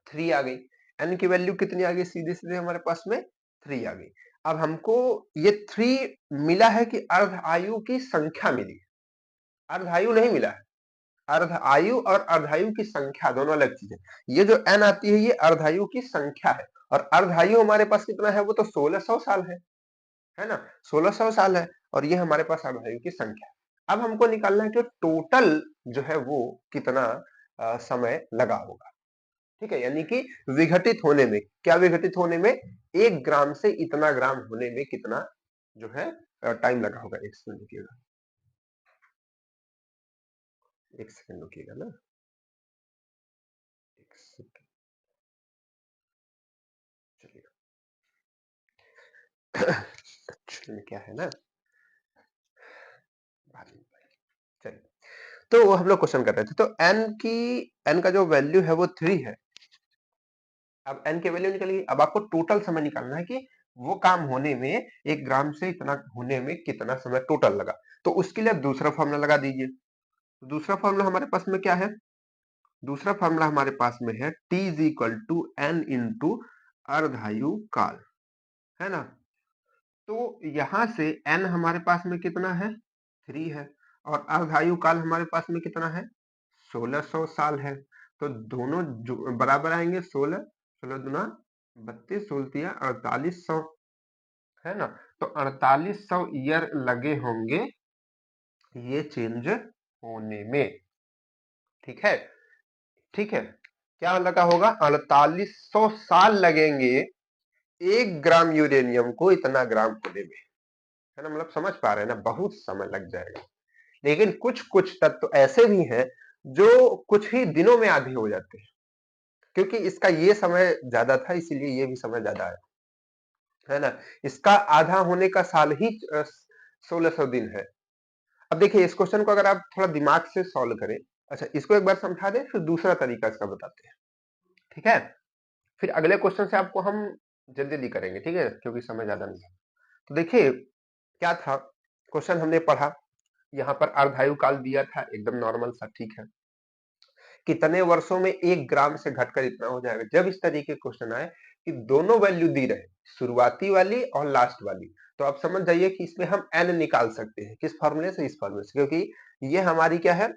3 आ गई। n की वैल्यू कितनी आ गई, सीधे सीधे हमारे पास में 3 आ गई। अब हमको ये 3 मिला है कि अर्ध आयु की संख्या मिली, अर्ध आयु नहीं मिला है। अर्ध आयु और अर्धायु की संख्या दोनों अलग चीज है। ये जो n आती है ये अर्धायु की संख्या है, और अर्धायु हमारे पास कितना है, वो तो 1600 साल है ना, 1600 साल है, और ये हमारे पास अर्धायु की संख्या है। अब हमको निकालना है कि टोटल जो है वो कितना समय लगा होगा। ठीक है, यानी कि विघटित होने में, क्या विघटित होने में, 1 ग्राम से इतना ग्राम होने में कितना जो है टाइम लगा होगा। एक सेकंड रुकिएगा, एक सेकंड रुकिएगा ना, एक सेकंड, चलिए क्या है ना, चलिए, तो हम लोग क्वेश्चन कर रहे थे। तो n का जो वैल्यू है वो 3 है। अब n की वैल्यू निकल गई, अब आपको टोटल समय निकालना है कि वो काम होने में, 1 ग्राम से इतना होने में कितना समय टोटल लगा। तो उसके लिए आप दूसरा फॉर्मूला लगा दीजिए। तो दूसरा फॉर्मूला हमारे पास में क्या है, दूसरा फॉर्मूला हमारे पास में है t is equal to n into अर्धायु काल, है ना। तो यहां से n हमारे पास में कितना है, 3 है, और अर्धायु काल हमारे पास में कितना है, 1600 साल है। तो दोनों जो बराबर आएंगे, 16 16 दुना 32, 16 4800, है ना। तो 4800 ईयर लगे होंगे ये चेंज होने में। ठीक है, ठीक है, क्या लगा होगा, 4800 साल लगेंगे 1 ग्राम यूरेनियम को इतना ग्राम होने में, है ना। मतलब समझ पा रहे हैं ना, बहुत समय लग जाएगा। लेकिन कुछ कुछ तत्व तो ऐसे भी हैं जो कुछ ही दिनों में आधी हो जाते हैं, क्योंकि इसका ये समय ज्यादा था इसीलिए ये भी समय ज्यादा आया, है ना। इसका आधा होने का साल ही 1600 दिन है। अब देखिए इस क्वेश्चन को अगर आप थोड़ा दिमाग से सॉल्व करें, अच्छा इसको एक बार समझा दें फिर दूसरा तरीका इसका बताते हैं। ठीक है, फिर अगले क्वेश्चन से आपको हम जल्दी जल्दी करेंगे, ठीक है, क्योंकि समय ज्यादा नहीं है। तो देखिए क्या था, क्वेश्चन हमने पढ़ा यहाँ पर अर्धायु काल दिया था, एकदम नॉर्मल सा, ठीक है। कितने वर्षों में 1 ग्राम से घटकर इतना हो जाएगा? जब इस तरीके के क्वेश्चन आए कि दोनों वैल्यू दी रहे, शुरुआती वाली और लास्ट वाली, तो आप समझ जाइए कि इसमें हम n निकाल सकते हैं। किस फॉर्मूले से? इस फॉर्मूले से, क्योंकि ये हमारी क्या है,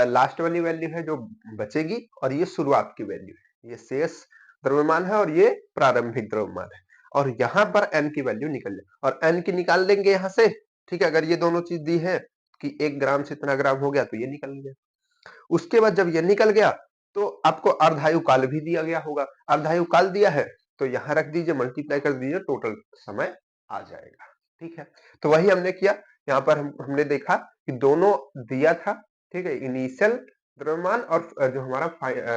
लास्ट वाली वैल्यू है जो बचेगी, और ये शुरुआत की वैल्यू है, ये शेष द्रव्यमान है और ये प्रारंभिक द्रव्यमान है, और यहाँ पर n की वैल्यू निकल जाए, और n की निकाल लेंगे यहाँ से, ठीक है। अगर ये दोनों चीज दी है कि 1 ग्राम से इतना ग्राम हो गया, तो ये निकल गया। उसके बाद जब ये निकल गया, तो आपको अर्धायु काल भी दिया गया होगा। अर्धायु काल दिया है तो यहां रख दीजिए, मल्टीप्लाई कर दीजिए, टोटल समय आ जाएगा, ठीक है। तो वही हमने किया। यहाँ पर हमने देखा कि दोनों दिया था, ठीक है, इनिशियल द्रव्यमान और जो हमारा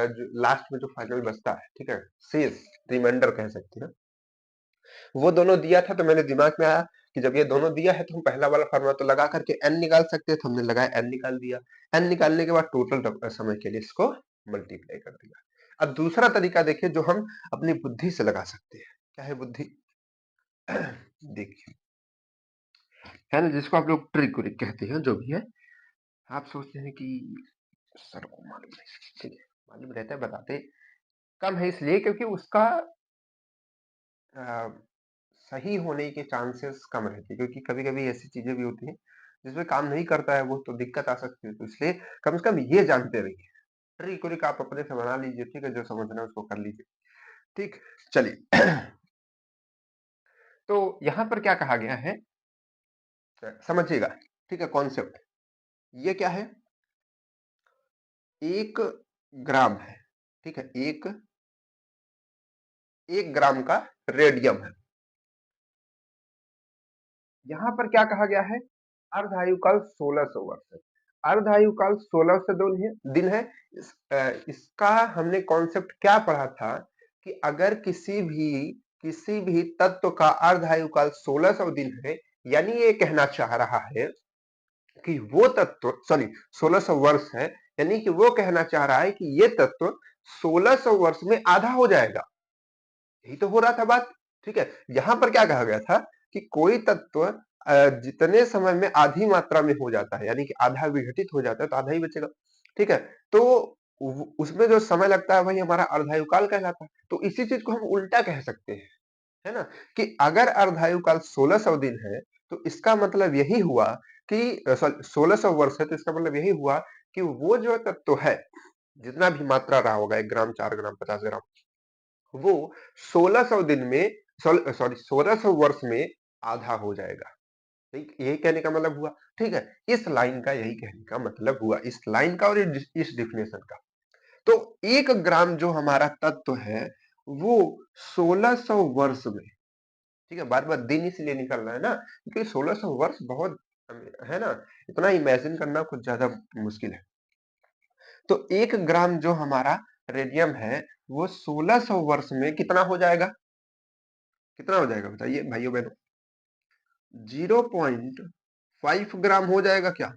जो लास्ट में जो फाइनल बचता है, ठीक है, शेष, रिमाइंडर कह सकते हैं, वो दोनों दिया था। तो मेरे दिमाग में आया कि जब ये दोनों दिया है तो हम पहला वाला फॉर्मूला तो लगा करके n निकाल सकते हैं, तो हमने लगाया, n निकाल दिया। n निकालने के बाद टोटल समय के लिए इसको मल्टीप्लाई कर दिया। अब दूसरा तरीका देखिए जो हम अपनी बुद्धि से लगा सकते हैं। क्या है बुद्धि? देखिए, है ना, जिसको आप लोग ट्रिक व्रिक कहते हैं, जो भी है। आप सोचते हैं कि सर को मालूम नहीं, ठीक है, मालूम रहता है, बताते कम है इसलिए क्योंकि उसका अ, सही होने के चांसेस कम रहते हैं, क्योंकि कभी-कभी ऐसी चीजें भी होती हैं जिसमें काम नहीं करता है वो, तो दिक्कत आ सकती है। तो इसलिए कम से कम ये जानते रहिए। ट्रिक व्रिक आप अपने से बना लीजिए, ठीक है, जो समझना है उसको कर लीजिए, ठीक। चलिए। तो यहाँ पर क्या कहा गया है, समझिएगा, ठीक है, कॉन्सेप्ट। ये क्या है? 1 ग्राम है, ठीक है, एक ग्राम का रेडियम है। यहाँ पर क्या कहा गया है? अर्धायुकाल 1600 वर्ष है। अर्धायुकाल 1600 दिन है। इसका हमने कॉन्सेप्ट क्या पढ़ा था कि अगर किसी भी तत्व का अर्धायुकाल 1600 दिन है, यानी ये कहना चाह रहा है कि वो तत्व, सॉरी, 1600 वर्ष है, यानी कि वो कहना चाह रहा है कि ये तत्व 1600 वर्ष में आधा हो जाएगा। यही तो हो रहा था बात, ठीक है। यहाँ पर क्या कहा गया था कि कोई तत्व जितने समय में आधी मात्रा में हो जाता है, यानी कि आधा विघटित हो जाता है, तो आधा ही बचेगा, ठीक है। तो उसमें जो समय लगता है वही हमारा अर्धायुकाल कहलाता है। तो इसी चीज को हम उल्टा कह सकते हैं, है ना, कि अगर अर्धायुकाल 1600 दिन है, तो इसका मतलब यही हुआ कि 1600 वर्ष है, तो इसका मतलब यही हुआ कि वो जो तत्व है, जितना भी मात्रा रहा होगा, 1 ग्राम, 4 ग्राम, 50 ग्राम, वो 1600 दिन में, सॉरी, 1600 वर्ष में आधा हो जाएगा। ठीक, यही कहने का मतलब हुआ, ठीक है। इस लाइन का यही कहने का मतलब हुआ, इस लाइन का और इस डिफिनेशन का। तो 1 ग्राम जो हमारा तत्व है, वो 1600 वर्ष में, ठीक है, बार बार दिन इसलिए निकल रहा है ना, क्योंकि 1600 वर्ष बहुत, है ना, इतना इमेजिन करना कुछ ज्यादा मुश्किल है। तो 1 ग्राम जो हमारा रेडियम है, वो 1600 वर्ष में कितना हो जाएगा? कितना हो जाएगा बताइए भाइयों बहनों? 0.5 ग्राम हो जाएगा क्या?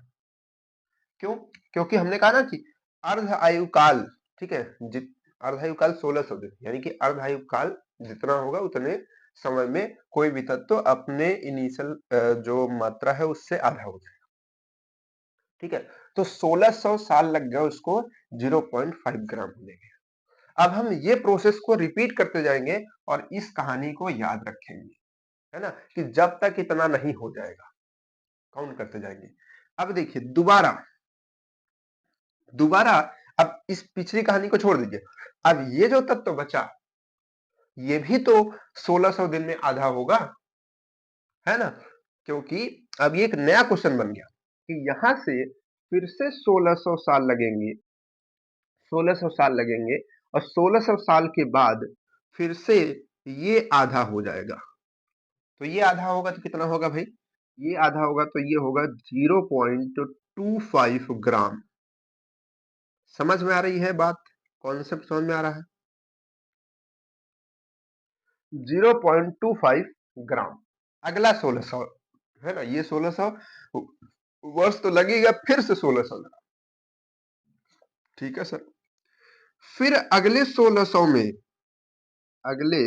क्यों? क्योंकि हमने कहा ना कि अर्ध आयु काल, ठीक है, अर्ध आयु काल 1600 दिन, यानी कि अर्ध आयु काल जितना होगा उतने समय में कोई भी तत्व अपने इनिशियल जो मात्रा है उससे आधा हो जाएगा, ठीक है। तो 1600 साल लग गया उसको 0.5 ग्राम होने के। अब हम ये प्रोसेस को रिपीट करते जाएंगे और इस कहानी को याद रखेंगे, है ना, कि जब तक इतना नहीं हो जाएगा, काउंट करते जाएंगे। अब देखिए, दोबारा दोबारा, अब इस पिछली कहानी को छोड़ दीजिए। अब ये जो तत्व बचा, ये भी तो 1600 दिन में आधा होगा, है ना, क्योंकि अब ये एक नया क्वेश्चन बन गया कि यहां से फिर से 1600 साल लगेंगे, 1600 साल लगेंगे, और 1600 साल के बाद फिर से ये आधा हो जाएगा। तो ये आधा होगा तो कितना होगा भाई? ये आधा होगा तो ये होगा 0.25 ग्राम। समझ में आ रही है बात? कॉन्सेप्ट समझ में आ रहा है? 0.25 ग्राम। अगला 1600, है ना, ये 1600 वर्ष तो लगेगा, फिर से 1600 ग्राम, ठीक है सर। फिर अगले 1600 में, अगले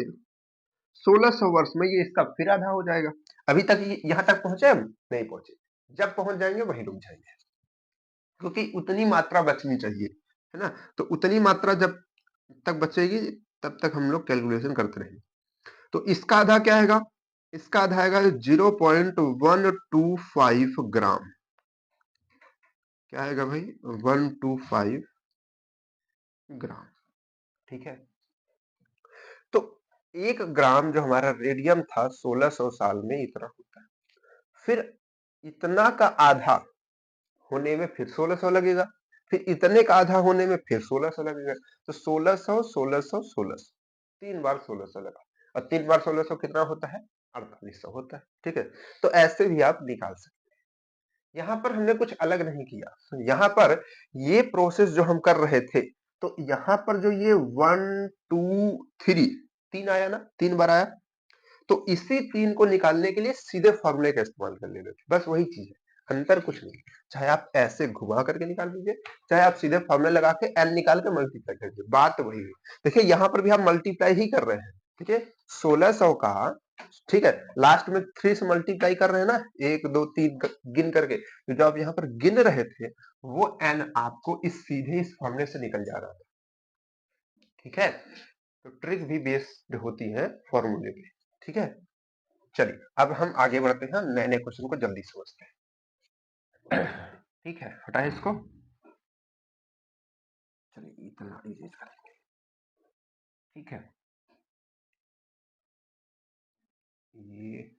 1600 वर्ष में ये इसका फिर आधा हो जाएगा। अभी तक यहां तक पहुंचे हम? नहीं पहुंचे। जब पहुंच जाएंगे वहीं रुक जाएंगे, क्योंकि उतनी मात्रा बचनी चाहिए, है ना। तो उतनी मात्रा जब तक बचेगी तब तक हम लोग कैलकुलेशन करते रहेंगे। तो इसका आधा क्या आएगा, इसका आधा आएगा 0.125 ग्राम। क्या आएगा भाई, 125 ग्राम, ठीक है। तो 1 ग्राम जो हमारा रेडियम था 1600 साल में इतना होता है, फिर इतना का आधा होने में फिर 1600 लगेगा, फिर इतने का आधा होने में फिर 1600 लगेगा। तो 1600 1600 1600, 3 बार 1600 लगा, और 3 बार 1600 कितना होता है, 4800 होता है, ठीक है। तो ऐसे भी आप निकाल सकते हैं। यहाँ पर हमने कुछ अलग नहीं किया, यहाँ पर ये प्रोसेस जो हम कर रहे थे, तो यहाँ पर जो ये 1 2 3 3 आया ना, 3 बार आया, तो इसी 3 को निकालने के लिए सीधे फॉर्मूले का इस्तेमाल कर लेते थे, बस वही चीज है, अंतर कुछ नहीं। चाहे आप ऐसे घुमा करके निकाल लीजिए, चाहे आप सीधे फॉर्मूले लगा के एन निकाल के मल्टीप्लाई कर दीजिए, बात वही है। देखिए यहाँ पर भी हम मल्टीप्लाई ही कर रहे हैं, ठीक है। 1600 का, ठीक है, लास्ट में 3 से मल्टीप्लाई कर रहे हैं ना, 1 2 3 गिन करके, तो जो आप यहाँ पर गिन रहे थे वो एन आपको इस सीधे इस फॉर्मूले से निकल जा रहा था, ठीक है। तो ट्रिक भी बेस्ड होती है फॉर्मूले पे, ठीक है। चलिए अब हम आगे बढ़ते हैं, नए नए क्वेश्चन को जल्दी समझते हैं। ठीक है, हटाए इसको, चलिए इतना इरेज करेंगे, ठीक है। ये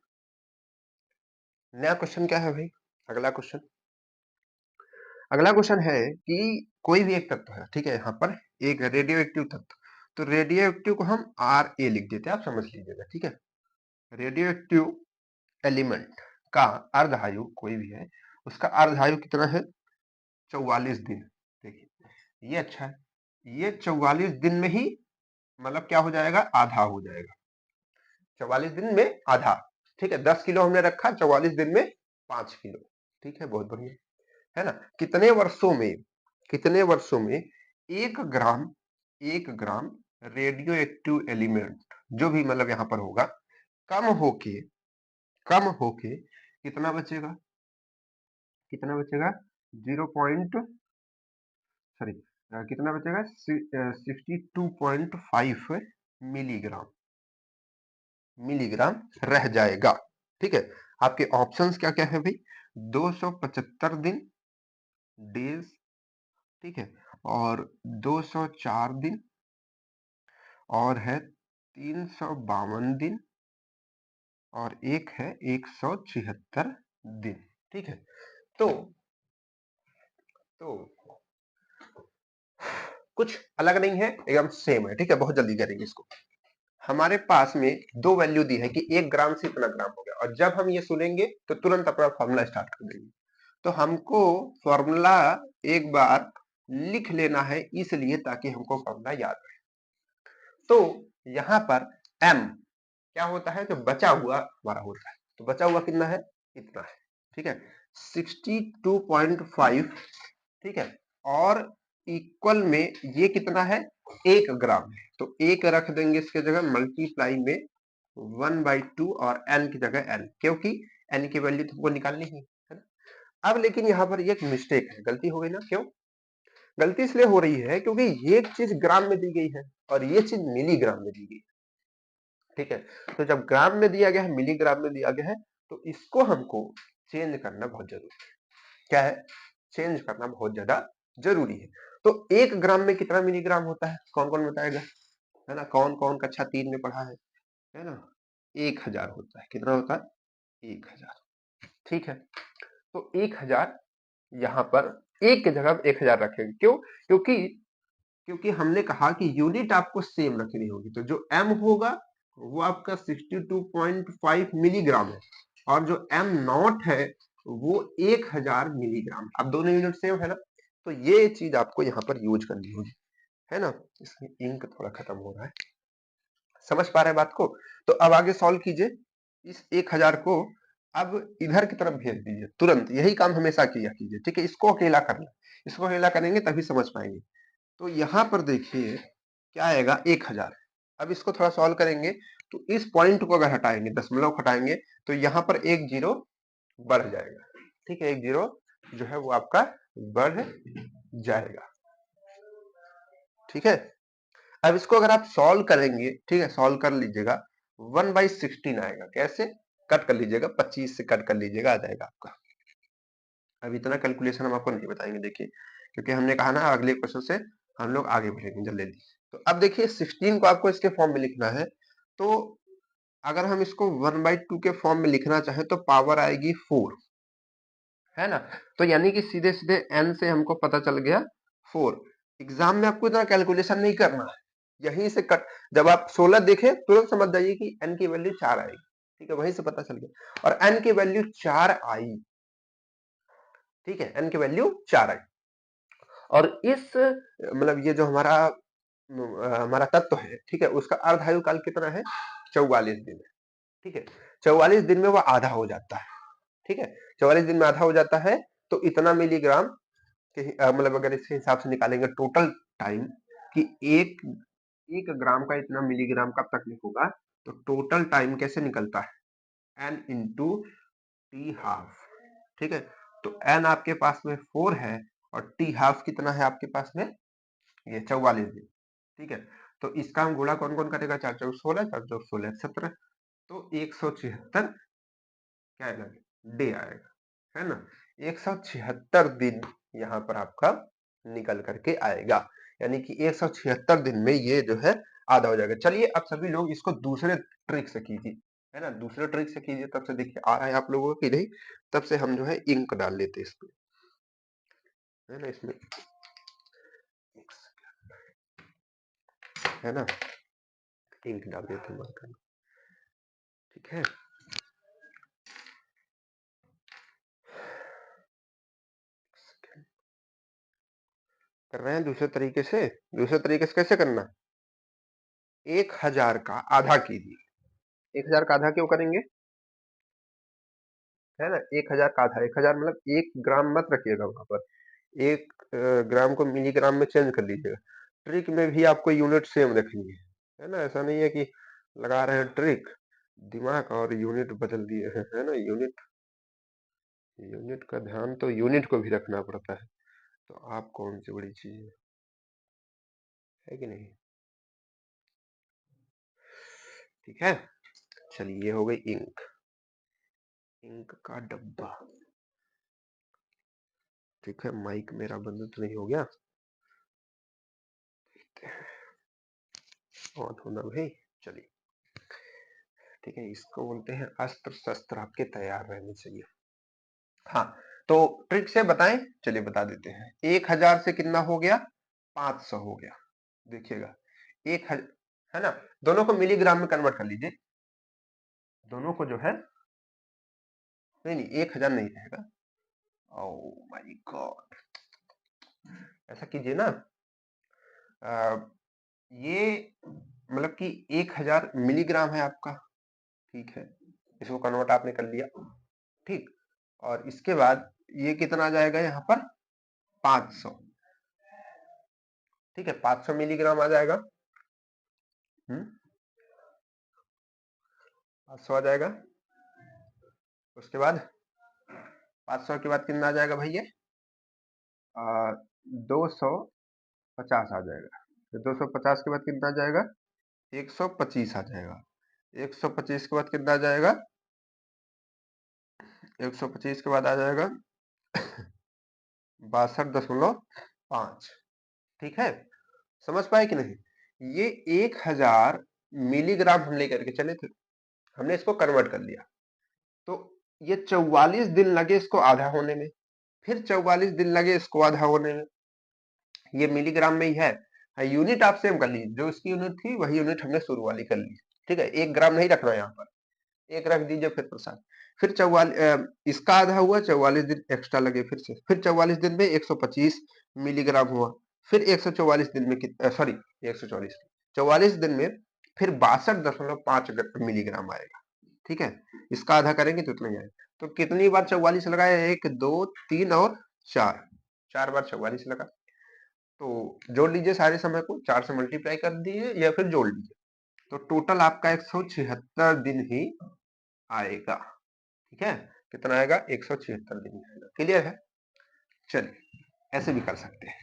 नया क्वेश्चन क्या है भाई, अगला क्वेश्चन, अगला क्वेश्चन है कि कोई भी एक तत्व है, ठीक है, यहाँ पर एक रेडियो एक्टिव तत्व, तो रेडियो एक्टिव को हम आर ए लिख देते हैं, आप समझ लीजिएगा, ठीक है। रेडियो एक्टिव एलिमेंट का अर्धायु कोई भी है, उसका अर्धायु कितना है, 44 दिन। देखिए ये अच्छा है, ये 44 दिन में ही मतलब क्या हो जाएगा, आधा हो जाएगा, 44 दिन में आधा, ठीक है। 10 किलो हमने रखा, 44 दिन में 5 किलो, ठीक है, बहुत बढ़िया, है ना। कितने वर्षों में, कितने वर्षों में 1 ग्राम, 1 ग्राम रेडियो एक्टिव एलिमेंट जो भी मतलब यहाँ पर होगा, कम होके, कम होके कितना बचेगा, कितना बचेगा, 0 पॉइंट, सॉरी, कितना बचेगा, 62.5 मिलीग्राम, मिलीग्राम रह जाएगा, ठीक है। आपके ऑप्शंस क्या क्या है भाई, 275 दिन, डेज, ठीक है, और 204 दिन, और है 352 दिन, और एक है 176 दिन, ठीक है। तो कुछ अलग नहीं है, एकदम सेम है, ठीक है, बहुत जल्दी करेंगे इसको। हमारे पास में दो वैल्यू दी है कि 1 ग्राम से इतना ग्राम हो गया, और जब हम ये सुनेंगे तो तुरंत अपना फॉर्मूला स्टार्ट कर देंगे। तो हमको फॉर्मूला एक बार लिख लेना है, इसलिए ताकि हमको फॉर्मूला याद रहे। तो यहाँ पर m क्या होता है, जो बचा हुआ हमारा होता है, तो बचा हुआ कितना है, इतना है, ठीक है, 62.5, ठीक है, और इक्वल में ये कितना है, 1 ग्राम है, तो एक रख देंगे इसके जगह, मल्टीप्लाई में 1/2 और n की जगह n, क्योंकि n की वैल्यू तुमको निकालनी ही है ना। अब लेकिन यहाँ पर एक मिस्टेक है, गलती हो गई ना, क्यों गलती इसलिए हो रही है, क्योंकि ये चीज ग्राम में दी गई है और ये चीज मिलीग्राम में दी गई है, ठीक है। तो जब ग्राम में दिया गया है, मिलीग्राम में दिया गया है, तो इसको हमको चेंज करना बहुत जरूरी है, क्या है, चेंज करना बहुत ज्यादा जरूरी है। तो 1 ग्राम में कितना मिलीग्राम होता है, कौन कौन बताएगा, है ना, कौन कौन कक्षा 3 में पढ़ा है ना, 1000 होता है, कितना होता है, 1000, ठीक है। तो 1000 यहाँ पर एक की जगह 1000 रखेंगे, क्यों, क्योंकि क्योंकि हमने कहा कि यूनिट आपको सेम रखनी होगी, तो जो m होगा वो आपका 62.5 मिलीग्राम है, और जो m नॉट है वो 1000 मिलीग्राम, अब दोनों यूनिट सेम है ना, तो ये चीज आपको यहाँ पर यूज करनी होगी, है ना। इसमें इंक थोड़ा खत्म हो रहा है, समझ पा रहे हैं बात को। तो अब आगे सॉल्व कीजिए, इस 1000 को अब इधर की तरफ भेज दीजिए तुरंत, यही काम हमेशा किया कीजिए, ठीक है, इसको अकेला करना, इसको अकेला करेंगे तभी समझ पाएंगे। तो यहाँ पर देखिए क्या आएगा, 1000, अब इसको थोड़ा सॉल्व करेंगे, तो इस पॉइंट को अगर हटाएंगे, दशमलव हटाएंगे, तो यहाँ पर एक जीरो बढ़ जाएगा, ठीक है, 1 जीरो जो है वो आपका बढ़ जाएगा। ठीक है, अब इसको अगर आप सॉल्व करेंगे, ठीक है, सॉल्व कर लीजिएगा, 1/16 आएगा। कैसे? कट कर लीजिएगा, 25 से कट कर लीजिएगा, आ जाएगा आपका। अब इतना कैलकुलेशन हम आपको नहीं बताएंगे, देखिए, क्योंकि हमने कहा ना अगले क्वेश्चन से हम लोग आगे बढ़ेंगे जल्दी। तो अब देखिए 16 को आपको इसके फॉर्म में लिखना है, तो अगर हम इसको 1/2 के फॉर्म में लिखना चाहें तो पावर आएगी 4, है ना। तो यानी कि सीधे सीधे n से हमको पता चल गया 4। एग्जाम में आपको इतना कैलकुलेशन नहीं करना है, यहीं से कट, जब आप 16 देखें तुरंत समझ जाइए कि n की वैल्यू 4 आएगी। ठीक है, वहीं से पता चल गया, और n की वैल्यू 4 आई। ठीक है, n की वैल्यू 4 आई, और इस मतलब ये जो हमारा तत्व है, ठीक है, उसका अर्धायु काल कितना है? 44 दिन है। ठीक है, 44 दिन में वो आधा हो जाता है। ठीक है, 44 दिन में आधा हो जाता है, तो इतना मिलीग्राम के मतलब अगर इसके हिसाब से निकालेंगे टोटल टाइम कि एक एक ग्राम का इतना मिलीग्राम कब तक होगा, तो टोटल टाइम कैसे निकलता है? n into T half. ठीक है, तो n आपके पास में 4 है, और टी हाफ कितना है आपके पास में? ये 44 दिन। ठीक है, तो इसका हम गुणा कौन कौन करेगा? 4 चौक 16, 4 चौक 16 17, तो 176 क्या आएगा? डे आएगा, है ना। 176 दिन यहाँ पर आपका निकल करके आएगा, यानी कि 176 दिन में ये जो है आधा हो जाएगा। चलिए अब सभी लोग इसको दूसरे ट्रिक से कीजिए, है ना, दूसरे ट्रिक से कीजिए, तब से देखिए आ रहा है आप लोगों को कि नहीं। तब से हम जो है इंक डाल लेते इसमें, है ना, इसमें, है ना, इंक डाल देते हैं मार्कर में। ठीक है, कर रहे हैं दूसरे तरीके से। दूसरे तरीके से कैसे करना? 1000 का आधा कीजिए। 1000 का आधा क्यों करेंगे? है ना, 1000 का आधा, 1000 मतलब 1 ग्राम मत रखिएगा वहां पर, 1 ग्राम को मिलीग्राम में चेंज कर लीजिएगा। ट्रिक में भी आपको यूनिट सेम रखनी है ना, ऐसा नहीं है कि लगा रहे हैं ट्रिक, दिमाग और यूनिट बदल दिए हैं, है ना। यूनिट यूनिट का ध्यान तो यूनिट को भी रखना पड़ता है, तो आप कौन सी बड़ी चीज है कि नहीं। ठीक है, चलिए ये हो गई इंक, इंक का डब्बा। ठीक है, माइक मेरा बंद तो नहीं हो गया? ऑन होना भाई, चलिए। ठीक है, इसको बोलते हैं अस्त्र शस्त्र आपके तैयार रहने चाहिए। हाँ, तो ट्रिक से बताएं, चलिए बता देते हैं। 1000 से कितना हो गया? 500 हो गया। देखिएगा, 1000, है ना, दोनों को मिलीग्राम में कन्वर्ट कर लीजिए, दोनों को जो है, नहीं नहीं 1000 नहीं रहेगा, ओ माय गॉड, ऐसा कीजिए ना, आ, ये मतलब कि 1000 मिलीग्राम है आपका, ठीक है, इसको कन्वर्ट आपने कर लिया, ठीक, और इसके बाद ये कितना आ जाएगा यहाँ पर? 500। ठीक है, 500 मिलीग्राम आ जाएगा। 500 आ जाएगा, उसके बाद 500 के बाद कितना आ जाएगा भैया? 250 आ जाएगा, फिर 250 के बाद कितना आ जाएगा? 125 आ जाएगा, 125 के बाद कितना आ जाएगा? 125 के बाद आ जाएगा 62.5। ठीक है, समझ पाए कि नहीं? ये 1000 मिलीग्राम हम लेकर के चले थे, हमने इसको कन्वर्ट कर लिया, तो ये 44 दिन लगे इसको आधा होने में, फिर 44 दिन लगे इसको आधा होने में। ये मिलीग्राम में ही है, यूनिट आप सेम कर लीजिए, जो इसकी यूनिट थी वही यूनिट हमने शुरू वाली कर ली। ठीक है, 1 ग्राम नहीं रखना यहाँ पर, 1 रख दीजिए फिर प्रसाद। फिर 44, इसका आधा हुआ, 44 दिन एक्स्ट्रा लगे फिर से, फिर 44 दिन में 125 मिलीग्राम हुआ, फिर 144 दिन में सॉरी 144, 44 दिन में फिर 62.5 मिलीग्राम आएगा। ठीक है, इसका आधा करेंगे तो इतना ही आएगा। तो कितनी बार 44 लगाए? 1 2 3 और 4, 4 बार 44 लगा। तो जोड़ लीजिए सारे समय को, 4 से मल्टीप्लाई कर दीजिए या फिर जोड़ लीजिए, तो टोटल आपका 176 दिन ही आएगा। ठीक है, कितना आएगा, 176 दिन आएगा। क्लियर है? चलिए ऐसे भी कर सकते हैं,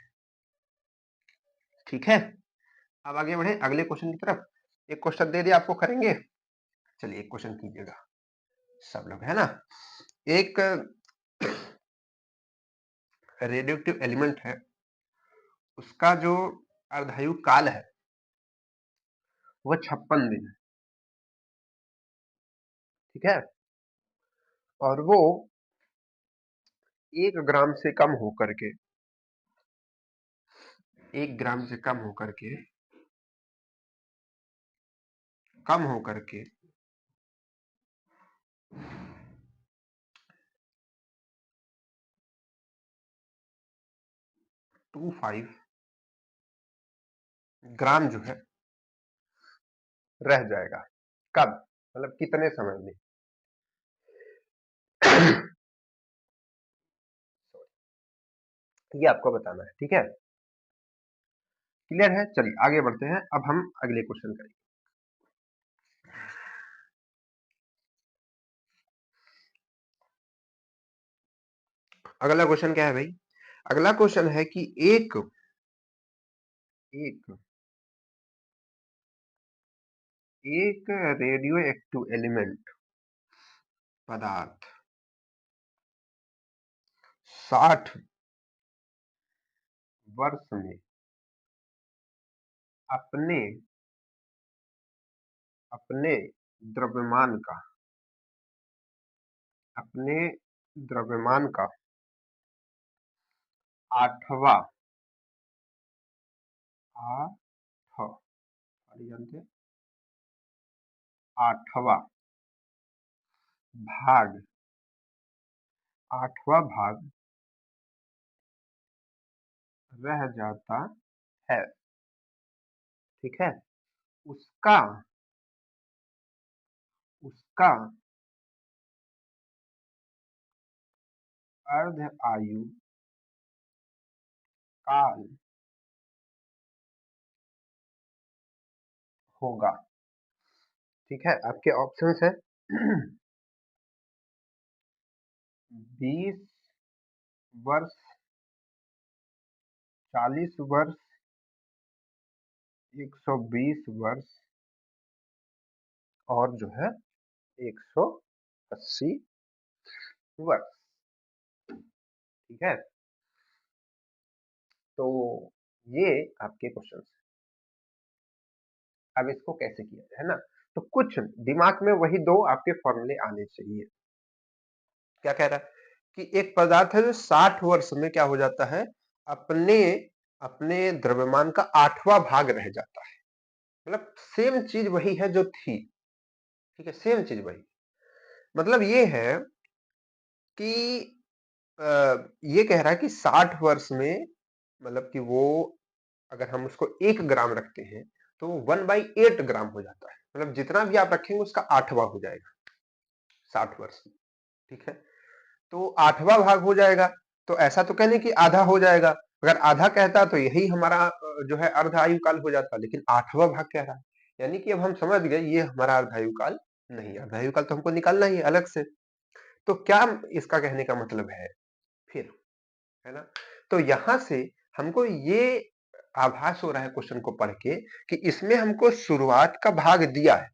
ठीक है। अब आगे बढ़े अगले क्वेश्चन की तरफ। एक क्वेश्चन दे दिया आपको, करेंगे। चलिए एक क्वेश्चन कीजिएगा सब लोग, है ना। एक रेडियोएक्टिव एलिमेंट है, उसका जो अर्धायु काल है वो 56 दिन है, ठीक है। और वो 1 ग्राम से कम होकर के 1 ग्राम से कम होकर के 25 ग्राम जो है रह जाएगा। कब, मतलब कितने समय में? ये आपको बताना है, ठीक है। क्लियर है? चलिए आगे बढ़ते हैं, अब हम अगले क्वेश्चन करेंगे। अगला क्वेश्चन क्या है भाई? अगला क्वेश्चन है कि एक एक एक रेडियो एक्टिव एलिमेंट पदार्थ 60 वर्ष में अपने अपने द्रव्यमान का अपने द्रव्यमान का 8वां जानते हैं, 8वां भाग 8वां भाग रह जाता है, ठीक है। उसका उसका अर्ध आयु काल होगा, ठीक है। आपके ऑप्शंस है 20 वर्ष, 40 वर्ष, 120 वर्ष और जो है 180 वर्ष, ठीक है। तो ये आपके क्वेश्चन। अब इसको कैसे किया जाए, है ना। तो कुछ दिमाग में वही दो आपके फॉर्मूले आने चाहिए। क्या कह रहा है कि एक पदार्थ है जो 60 वर्ष में क्या हो जाता है, अपने अपने द्रव्यमान का 8वां भाग रह जाता है। मतलब सेम चीज वही है जो थी, ठीक है, सेम चीज वही। मतलब ये है कि ये कह रहा है कि 60 वर्ष में, मतलब कि वो अगर हम उसको 1 ग्राम रखते हैं तो 1/8 ग्राम हो जाता है। मतलब जितना भी आप रखेंगे उसका 8वां हो जाएगा 60 वर्ष में, ठीक है। तो 8वां भाग हो जाएगा, तो ऐसा तो कहने कि आधा हो जाएगा। अगर आधा कहता तो यही हमारा जो है अर्ध आयु काल हो जाता, लेकिन 8वां भाग कह रहा है, यानी कि अब हम समझ गए ये हमारा अर्ध आयु काल नहीं, अर्ध आयु काल तो हमको निकालना ही है अलग से। तो क्या इसका कहने का मतलब है फिर, है ना। तो यहां से हमको ये आभास हो रहा है क्वेश्चन को पढ़ के कि इसमें हमको शुरुआत का भाग दिया है।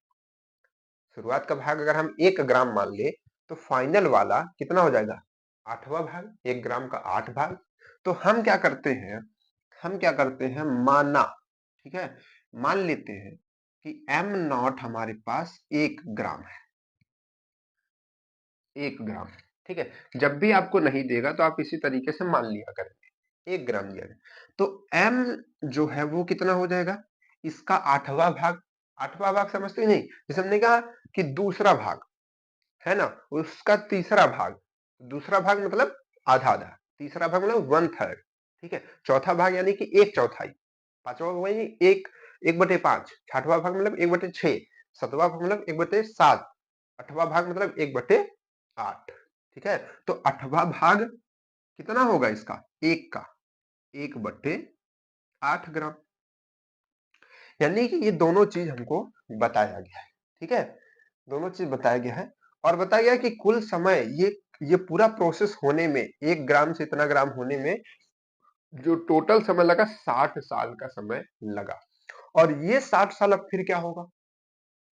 शुरुआत का भाग अगर हम 1 ग्राम मान ले तो फाइनल वाला कितना हो जाएगा, 8वां भाग, 1 ग्राम का 8 भाग। तो हम क्या करते हैं, माना, ठीक है, मान लेते हैं कि m0 हमारे पास 1 ग्राम है, 1 ग्राम, ठीक है। जब भी आपको नहीं देगा तो आप इसी तरीके से मान लिया करेंगे 1 ग्राम दिया है। तो m जो है वो कितना हो जाएगा, इसका 8वां भाग। 8वां भाग समझते ही नहीं, जैसे हमने कहा कि दूसरा भाग है ना, उसका तीसरा भाग, दूसरा भाग मतलब आधा आधा, तीसरा भाग मतलब 1/3, ठीक है। चौथा भाग यानी कि 1/4, पांचवा भाग यानी 1/5, छठवां भाग मतलब 1/6, सातवां भाग मतलब 1/7, आठवां भाग मतलब 1/8, ठीक है। तो 8वां भाग कितना होगा इसका, एक का 1/8 ग्राम। यानी कि ये दोनों चीज हमको बताया गया है, ठीक है, दोनों चीज बताया गया है। और बताया गया है कि कुल समय ये ये पूरा प्रोसेस होने में 1 ग्राम से इतना ग्राम होने में जो टोटल समय लगा 60 साल का समय लगा। और ये 60 साल अब फिर क्या होगा?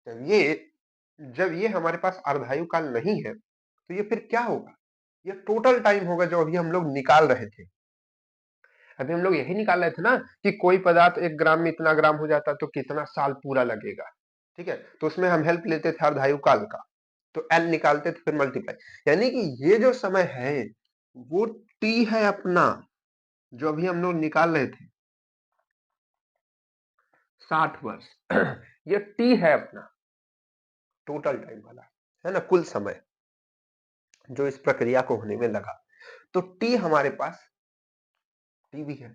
जब ये जब ये हमारे पास अर्धायु काल नहीं है, तो ये फिर क्या होगा? ये टोटल टाइम होगा जो अभी हम लोग निकाल रहे थे। अभी हम लोग यही निकाल रहे थे ना कि कोई पदार्थ 1 ग्राम में इतना ग्राम हो जाता तो कितना साल पूरा लगेगा। ठीक है? तो उसमें हम हेल्प लेते थे अर्धायु काल का। तो एल निकालते थे फिर मल्टीप्लाई। यानी कि ये जो समय है वो टी है अपना, जो अभी हम लोग निकाल रहे थे 60 वर्ष। ये टी है अपना टोटल टाइम वाला, है ना? कुल समय जो इस प्रक्रिया को होने में लगा। तो टी हमारे पास टी भी है।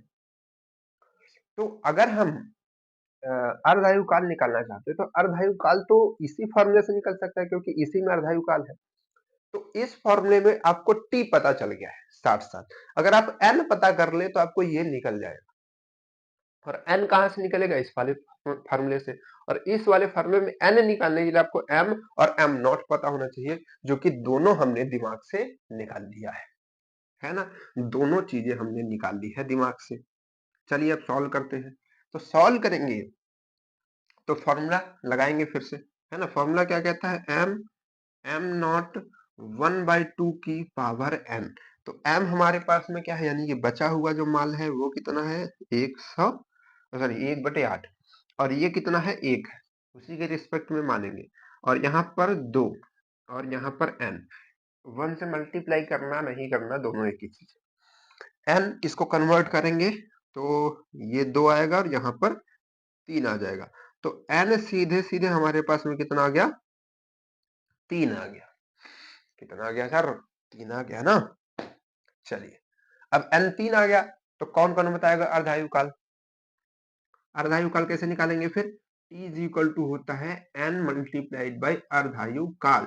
तो अगर हम अ, अर्धायु काल निकालना चाहते हैं तो अर्धायु काल तो इसी फॉर्मूले से निकल सकता है क्योंकि इसी में अर्धायु काल है। तो इस फॉर्मूले में आपको टी पता चल गया है 60 साल। अगर आप एन पता कर ले तो आपको ये निकल जाएगा। और एन कहां से निकलेगा? इस वाले फॉर्मूले से। और इस वाले फॉर्मूले में एन निकालने के लिए आपको एम और एम नॉट पता होना चाहिए, जो कि दोनों हमने दिमाग से निकाल लिया है ना? दोनों चीजें हमने निकाल ली है दिमाग से। चलिए अब सॉल्व करते हैं। तो सॉल्व करेंगे तो फॉर्मूला लगाएंगे फिर से, है ना? फॉर्मूला क्या कहता है? एम एम नॉट 1/2 की पावर एन। तो एम हमारे पास में क्या है? यानी कि बचा हुआ जो माल है वो कितना है? 100, सॉरी 1/8। और ये कितना है? 1 है। उसी के रिस्पेक्ट में मानेंगे। और यहाँ पर 2 और यहाँ पर एन। 1 से मल्टीप्लाई करना नहीं करना दोनों एक ही चीज है। एन इसको कन्वर्ट करेंगे तो ये 2 आएगा और यहाँ पर 3 आ जाएगा। तो एन सीधे सीधे हमारे पास में कितना आ गया? 3 आ गया। कितना आ गया सर? 3 आ गया ना? चलिए अब एन 3 आ गया तो कौन कौन बताएगा अर्धायु काल? अर्धायु काल कैसे निकालेंगे फिर? टी इज इक्वल टू होता है एन मल्टीप्लाइड बाई अर्धायु काल।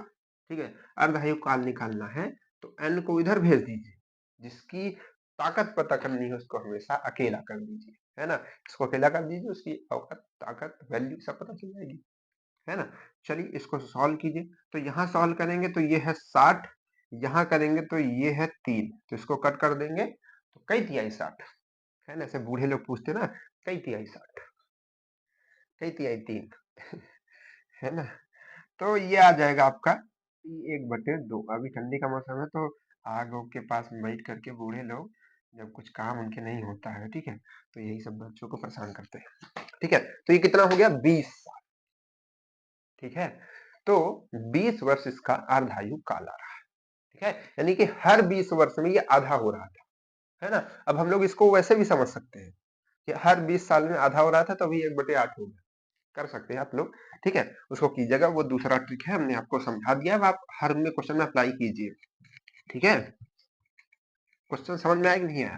ठीक है? अर्धायु काल निकालना है तो एन को इधर भेज दीजिए। जिसकी ताकत पता करनी है उसको हमेशा अकेला कर दीजिए, है ना? इसको अकेला कर दीजिए, उसकी औकत ताकत वैल्यू सब पता चल जाएगी, है ना? चलिए इसको सॉल्व कीजिए। तो यहाँ सॉल्व करेंगे तो ये है 60, यहाँ करेंगे तो ये है 3। तो इसको कट कर देंगे तो कई तिहाई 60, है ना? ऐसे बूढ़े लोग पूछते ना, कई तिहाई 60, कई तिहाई 3। है ना? तो ये आ जाएगा आपका 1/2। अभी ठंडी का मौसम है तो आग उग के पास में बैठ करके बूढ़े लोग जब कुछ काम उनके नहीं होता है, ठीक है, तो यही सब बच्चों को परेशान करते हैं। ठीक है, तो ये कितना हो गया? 20 साल। ठीक है, तो 20 वर्ष इसका अर्धायु काल आ रहा है। ठीक है, यानी कि हर 20 वर्ष में ये आधा हो रहा था, है ना? अब हम लोग इसको वैसे भी समझ सकते हैं कि हर 20 साल में आधा हो रहा था तो अभी 1/8 हो गया। कर सकते हैं आप लोग। ठीक है, उसको कीजिएगा, वो दूसरा ट्रिक है, हमने आपको समझा दिया। अब आप हर में क्वेश्चन में अप्लाई कीजिए। ठीक है, क्वेश्चन समझ में आया कि नहीं आया?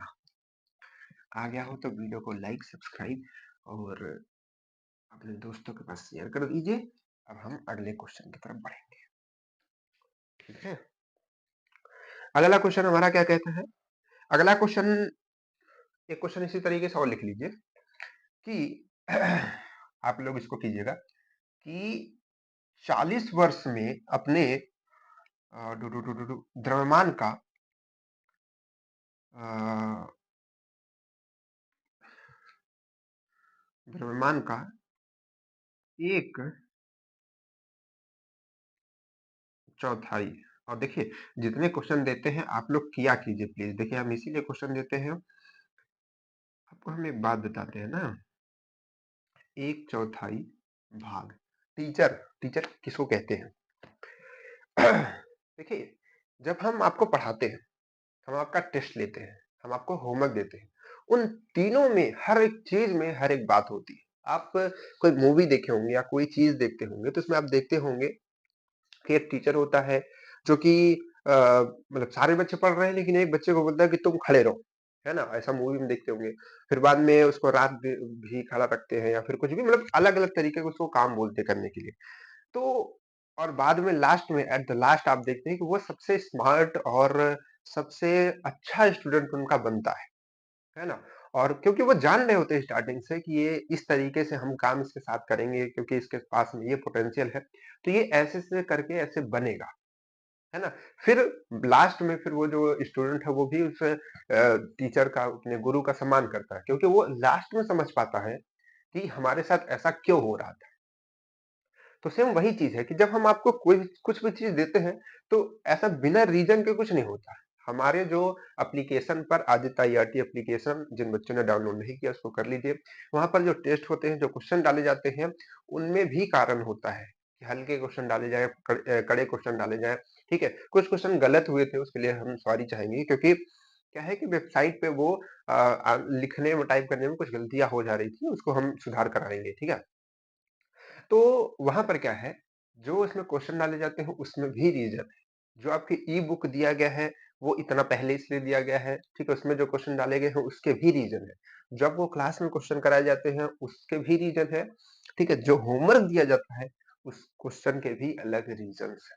आ गया हो तो वीडियो को लाइक सब्सक्राइब और अपने दोस्तों के पास शेयर कर दीजिए। अब हम अगले क्वेश्चन की तरफ बढ़ेंगे। ठीक है, अगला क्वेश्चन हमारा क्या कहता है? अगला क्वेश्चन, एक क्वेश्चन इसी तरीके से और लिख लीजिए कि आप लोग इसको कीजिएगा कि 40 वर्ष में अपने द्रव्यमान का द्रव्यमान का एक चौथाई। और देखिए जितने क्वेश्चन देते हैं आप लोग किया कीजिए प्लीज। देखिए हम इसीलिए क्वेश्चन देते हैं, आपको हम एक बात बताते हैं ना, एक चौथाई भाग। टीचर, टीचर किसको कहते हैं? देखिए जब हम आपको पढ़ाते हैं, हम आपका टेस्ट लेते हैं, हम आपको होमवर्क देते हैं, उन तीनों में हर एक चीज में हर एक बात होती है। आप कोई मूवी देखे होंगे या कोई चीज देखते होंगे तो इसमें आप देखते होंगे कि एक टीचर होता है जो कि मतलब सारे बच्चे पढ़ रहे हैं लेकिन एक बच्चे को बोलता है कि तुम खड़े रहो, है ना? ऐसा मूवी में देखते होंगे। फिर बाद में उसको रात भी खड़ा रखते हैं या फिर कुछ भी, मतलब अलग अलग तरीके के उसको काम बोलते करने के लिए। तो और बाद में लास्ट में एट द लास्ट आप देखते हैं कि वो सबसे स्मार्ट और सबसे अच्छा स्टूडेंट उनका बनता है ना? और क्योंकि वो जान रहे होते हैं स्टार्टिंग से कि ये इस तरीके से हम काम इसके साथ करेंगे क्योंकि इसके पास में ये पोटेंशियल है, तो ये ऐसे से करके ऐसे बनेगा। है ना? फिर लास्ट में फिर वो जो स्टूडेंट है वो भी उस टीचर का, अपने गुरु का सम्मान करता है, क्योंकि वो लास्ट में समझ पाता है कि हमारे साथ ऐसा क्यों हो रहा था। तो सेम वही चीज है कि जब हम आपको कोई कुछ भी चीज देते हैं, तो ऐसा बिना रीजन के कुछ नहीं होता। हमारे जो एप्लीकेशन पर आदित्य IRT एप्लीकेशन, जिन बच्चों ने डाउनलोड नहीं किया उसको कर लीजिए। वहां पर जो टेस्ट होते हैं, जो क्वेश्चन डाले जाते हैं, उनमें भी कारण होता है कि हल्के क्वेश्चन डाले जाए, कड़े क्वेश्चन डाले जाए। ठीक है, कुछ क्वेश्चन गलत हुए थे, उसके लिए हम सॉरी चाहेंगे, क्योंकि क्या है कि वेबसाइट पे वो लिखने में, टाइप करने में कुछ गलतियां हो जा रही थी, उसको हम सुधार कराएंगे। ठीक है, तो वहां पर क्या है, जो इसमें क्वेश्चन डाले जाते हैं उसमें भी रीजन है। जो आपकी ई बुक दिया गया है वो इतना पहले इसलिए दिया गया है, ठीक है, उसमें जो क्वेश्चन डाले गए हैं उसके भी रीजन है। जब वो क्लास में क्वेश्चन कराए जाते हैं उसके भी रीजन है। ठीक है, जो होमवर्क दिया जाता है उस क्वेश्चन के भी अलग रीजन है।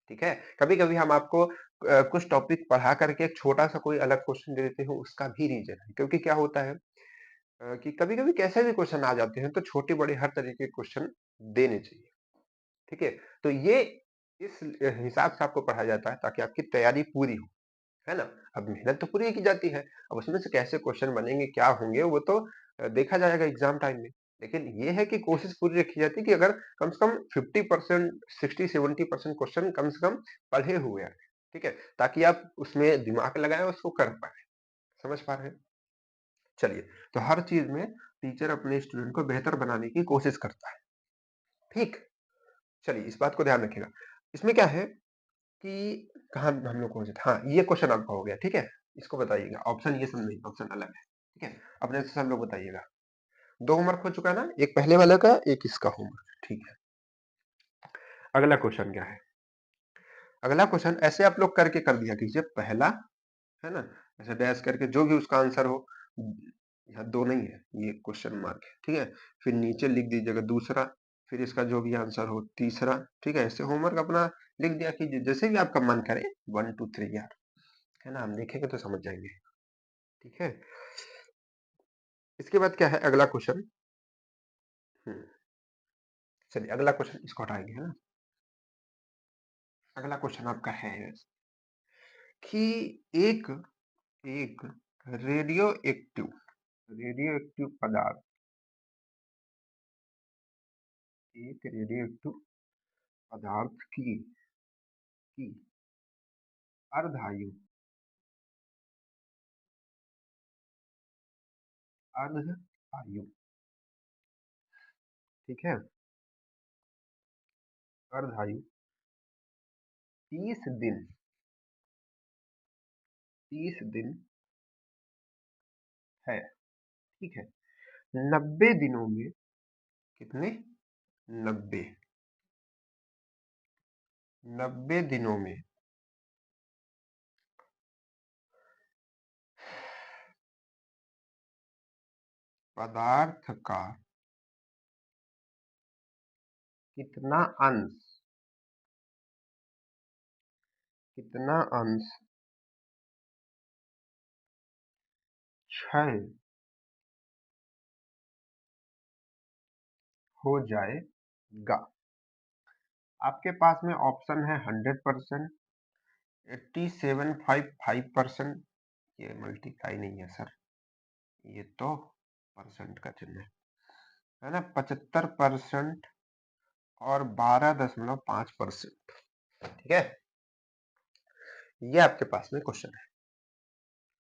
ठीक है, कभी कभी हम आपको कुछ टॉपिक पढ़ा करके एक छोटा सा कोई अलग क्वेश्चन दे देते हैं, उसका भी रीजन है। क्योंकि क्या होता है कि कभी-कभी कैसे भी क्वेश्चन आ जाते हैं, तो छोटे-बड़े हर तरीके के क्वेश्चन देने चाहिए। ठीक है? तो ये इस हिसाब से आपको पढ़ाया जाता है ताकि आपकी तैयारी पूरी हो, है ना? अब मेहनत तो पूरी की जाती है, अब उसमें से कैसे क्वेश्चन बनेंगे, क्या होंगे, वो तो देखा जाएगा एग्ज़ाम टाइम में। लेकिन ये है कि कोशिश पूरी रखी जाती है कि अगर कम से कम 50%, 60-70% क्वेश्चन कम से कम पढ़े हुए हैं। ठीक है? ताकि आप उसमें दिमाग लगाएँ और उसको कर पाएँ। समझ पा रहे हैं? चलिए, तो हर चीज़ में टीचर अपने स्टूडेंट को बेहतर बनाने की कोशिश करता है। ठीक? चलिए, इस बात को ध्यान रखिएगा। इसमें क्या है कि कहाँ हम लोग पहुँचे थे? हाँ, ये क्वेश्चन आपका हो गया, ठीक है? इसको बताइएगा, ऑप्शन ये सब नहीं, ऑप्शन अलग है, ठीक है? अपने से सब लोग बताइएगा। 2 होमवर्क हो चुका है ना? एक पहले वाले का, एक इसका होमवर्क, ठीक है। अगला क्वेश्चन क्या है? अगला क्वेश्चन ऐसे आप लोग करके कर दिया कीजिए। पहला, है ना? ऐसे डैश करके जो भी उसका आंसर हो, यहाँ 2 नहीं है, ये क्वेश्चन मार्क है, ठीक है? फिर नीचे लिख दीजिएगा दूसरा, फिर इसका जो भी आंसर हो तीसरा, ठीक है? ऐसे होमवर्क अपना लिख दिया कीजिए, जैसे भी आपका मन करे, 1 2 3 यार, है ना? हम देखेंगे तो समझ जाएंगे, ठीक है? इसके बाद क्या है अगला क्वेश्चन? हम्म, चलिए अगला क्वेश्चन इसको हटाएंगे, है ना? अगला क्वेश्चन आपका है कि एक एक रेडियो एक्टिव पदार्थ, एक रेडियो एक्टिव पदार्थ की अर्धायु अर्ध आयु, ठीक है, अर्धायु 30 दिन, 30 दिन है, ठीक है। 90 दिनों में कितने? 90, 90 दिनों में पदार्थ का कितना अंश, कितना अंश क्षय हो जाएगा? आपके पास में ऑप्शन है 100%, 87.5%, ये मल्टीप्लाई नहीं है सर, ये तो परसेंट का चिन्ह है ना, 75% और 12.5%, ठीक है? ये आपके पास में क्वेश्चन है,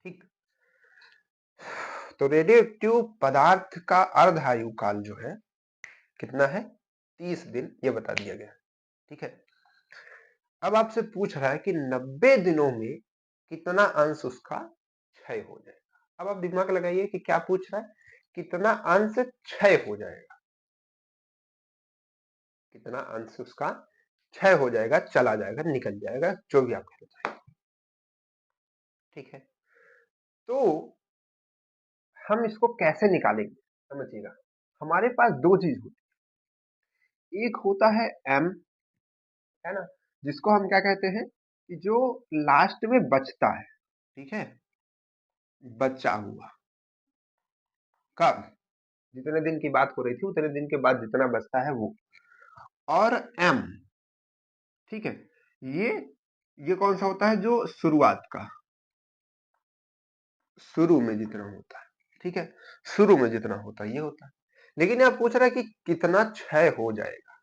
ठीक? तो रेडियो एक्टिव पदार्थ का अर्ध आयु काल जो है कितना है? 30 दिन, ये बता दिया गया, ठीक है? अब आपसे पूछ रहा है कि 90 दिनों में कितना अंश उसका क्षय हो जाएगा। अब आप दिमाग लगाइए कि क्या पूछ रहा है, कितना अंश क्षय हो जाएगा, कितना अंश उसका क्षय हो जाएगा, चला जाएगा, निकल जाएगा, जो भी आप कहना चाहें, ठीक है? तो हम इसको कैसे निकालेंगे, समझिएगा। हमारे पास दो चीज होती है, एक होता है एम, है ना, जिसको हम क्या कहते हैं कि जो लास्ट में बचता है, ठीक है, बचा हुआ, कब, जितने दिन की बात हो रही थी उतने दिन के बाद जितना बचता है वो, और एम, ठीक है, ये ये कौन सा होता है? जो शुरुआत का, शुरू में जितना होता है, ठीक है, शुरू में जितना होता है ये होता है। लेकिन यहाँ पूछ रहा है कि कितना क्षय हो जाएगा,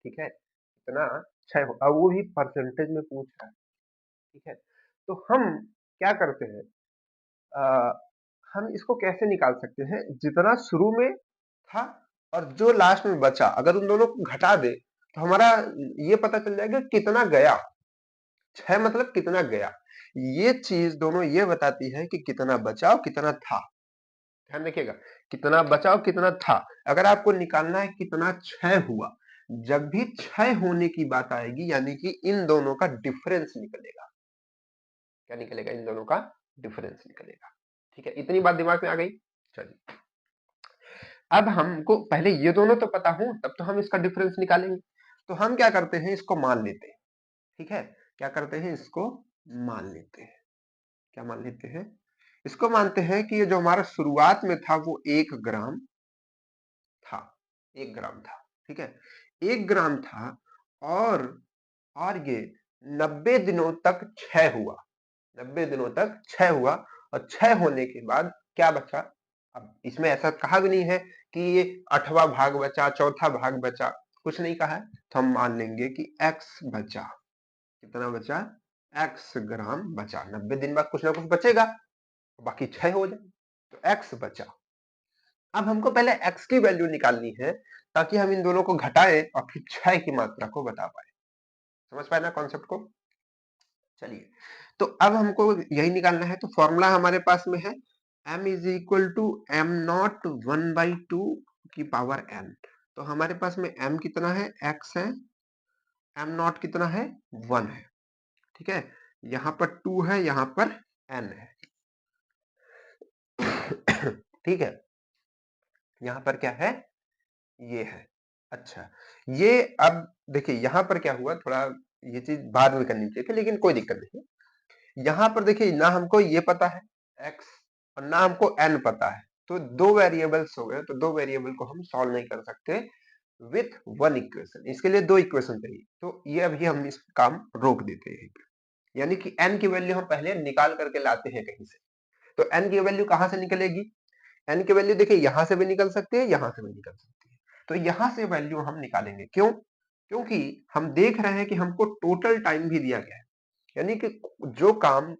ठीक है, कितना क्षय हो, अब वो भी परसेंटेज में पूछ रहा है, ठीक है। तो हम क्या करते हैं, अ, हम इसको कैसे निकाल सकते हैं, जितना शुरू में था और जो लास्ट में बचा, अगर उन दोनों को घटा दे तो हमारा ये पता चल जाएगा कितना गया। छह मतलब कितना गया, ये चीज दोनों ये बताती है कि कितना बचा और कितना था। ध्यान रखिएगा, कितना बचा और कितना था। अगर आपको निकालना है कितना क्षय हुआ, जब भी क्षय होने की बात आएगी यानी कि इन दोनों का डिफरेंस निकलेगा। क्या निकलेगा? इन दोनों का डिफरेंस निकलेगा। ठीक है, इतनी बात दिमाग में आ गई। चलिए, अब हमको पहले ये दोनों तो पता हो तब तो हम इसका डिफरेंस निकालेंगे। तो हम क्या करते हैं, इसको मान लेते हैं। ठीक है, क्या करते हैं, इसको मान लेते हैं। क्या मान लेते हैं? इसको मानते हैं कि ये जो हमारा शुरुआत में था वो 1 ग्राम था, 1 ग्राम था। ठीक है, 1 ग्राम था, और ये 90 दिनों तक क्षय हुआ, 90 दिनों तक क्षय हुआ, और क्षय होने के बाद क्या बचा? अब इसमें ऐसा कहा भी नहीं है कि ये 8वां भाग बचा, चौथा भाग बचा, कुछ नहीं कहा है। तो हम मान लेंगे कि x बचा। कितना बचा? x ग्राम बचा। 90 दिन बाद कुछ ना कुछ बचेगा, बाकी क्षय हो जाए, तो x बचा। अब हमको पहले x की वैल्यू निकालनी है ताकि हम इन दोनों को घटाएं और फिर क्षय की मात्रा को बता पाए। समझ पाए ना कॉन्सेप्ट को? चलिए, तो अब हमको यही निकालना है। तो फॉर्मूला हमारे पास में है m is equal to m naught 1/2 की पावर n। तो हमारे पास में m कितना है? x है, m नॉट कितना है? 1 है। ठीक है, यहाँ पर 2 है, यहाँ पर n है। ठीक है, यहाँ पर क्या है? ये है। अच्छा, ये अब देखिए यहाँ पर क्या हुआ, थोड़ा ये चीज बाद में करनी चाहिए थी, लेकिन कोई दिक्कत नहीं। यहाँ पर देखिए, ना हमको ये पता है x, और ना हमको n पता है, तो दो वेरिएबल्स हो गए। तो दो वेरिएबल को हम सॉल्व नहीं कर सकते विथ वन इक्वेशन, इसके लिए दो इक्वेशन चाहिए। तो ये अभी हम इस काम रोक देते हैं, यानी कि n की वैल्यू हम पहले निकाल करके लाते हैं कहीं से। तो n की वैल्यू कहां से निकलेगी? n की वैल्यू देखिए यहां से भी निकल सकती है, यहां से भी निकल सकती है। तो यहां से वैल्यू हम निकालेंगे। क्यों? क्योंकि हम देख रहे हैं कि हमको टोटल टाइम भी दिया गया है, यानी कि जो काम,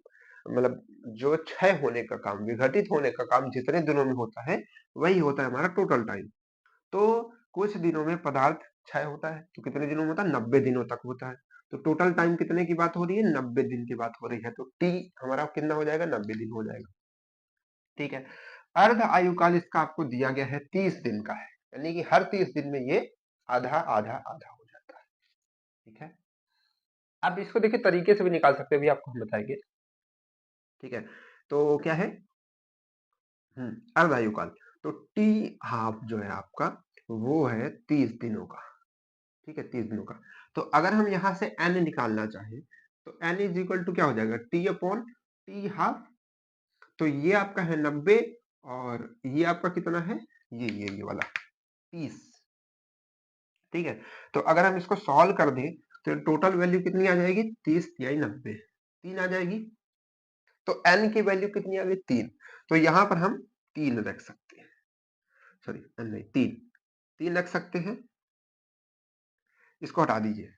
मतलब जो क्षय होने का काम, विघटित होने का काम जितने दिनों में होता है वही होता है हमारा टोटल टाइम। तो कुछ दिनों में पदार्थ क्षय होता है, तो कितने दिनों में होता है? 90 दिनों तक होता है। तो टोटल टाइम कितने की बात हो रही है? 90 दिन की बात हो रही है। तो टी हमारा कितना हो जाएगा? 90 दिन हो जाएगा। ठीक है, अर्ध आयुकाल इसका आपको दिया गया है 30 दिन का है, यानी कि हर 30 दिन में ये आधा आधा आधा हो जाता है। ठीक है, आप इसको देखिए तरीके से भी निकाल सकते हैं, भी आपको हम बताएंगे। ठीक है, तो क्या है? अर्ध आयुकाल। तो टी हाफ जो है आपका, वो है 30 दिनों का। ठीक है, 30 दिनों का। तो अगर हम यहां से एन निकालना चाहें तो एन इज इक्वल टू क्या हो जाएगा? T upon T half. तो ये आपका है 90, और ये आपका कितना है? ये वाला 30। ठीक है, तो अगर हम इसको सॉल्व कर दें तो टोटल वैल्यू कितनी आ जाएगी? 30 × 90, 3 आ जाएगी। तो n की वैल्यू कितनी आ गई? 3। तो यहां पर हम 3 रख सकते हैं, सॉरी n नहीं, 3, 3 रख सकते हैं। इसको हटा दीजिए।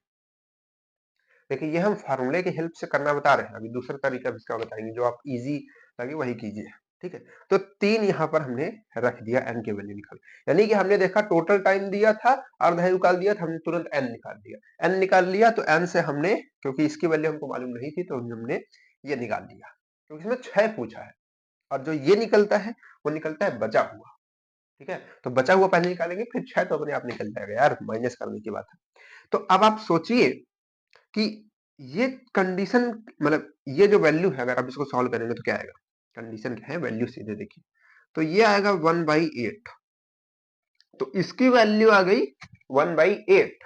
देखिए, ये हम फार्मूले की हेल्प से करना बता रहे हैं, अभी दूसरा तरीका भी इसका बताएंगे, जो आप इजी लगे वही कीजिए। ठीक है, तो 3 यहाँ पर हमने रख दिया, n की वैल्यू निकाल, यानी कि हमने देखा टोटल टाइम दिया था, अर्धायुकाल दिया था, हमने तुरंत n निकाल दिया। n निकाल लिया तो n से हमने, क्योंकि इसकी वैल्यू हमको मालूम नहीं थी, तो हमने ये निकाल दिया, क्योंकि इसमें 6 पूछा है, और जो ये निकलता है वो निकलता है बचा हुआ। ठीक है, तो बचा हुआ पहले निकालेंगे, फिर 6 तो अपने आप निकल जाएगा यार, माइनस करने की बात है। तो अब आप सोचिए कि ये कंडीशन, मतलब ये जो वैल्यू है, अगर आप इसको सॉल्व करेंगे तो क्या आएगा? कंडीशन क्या है? वैल्यू सीधे देखिए, तो ये आएगा 1/8। तो इसकी वैल्यू आ गई 1/8,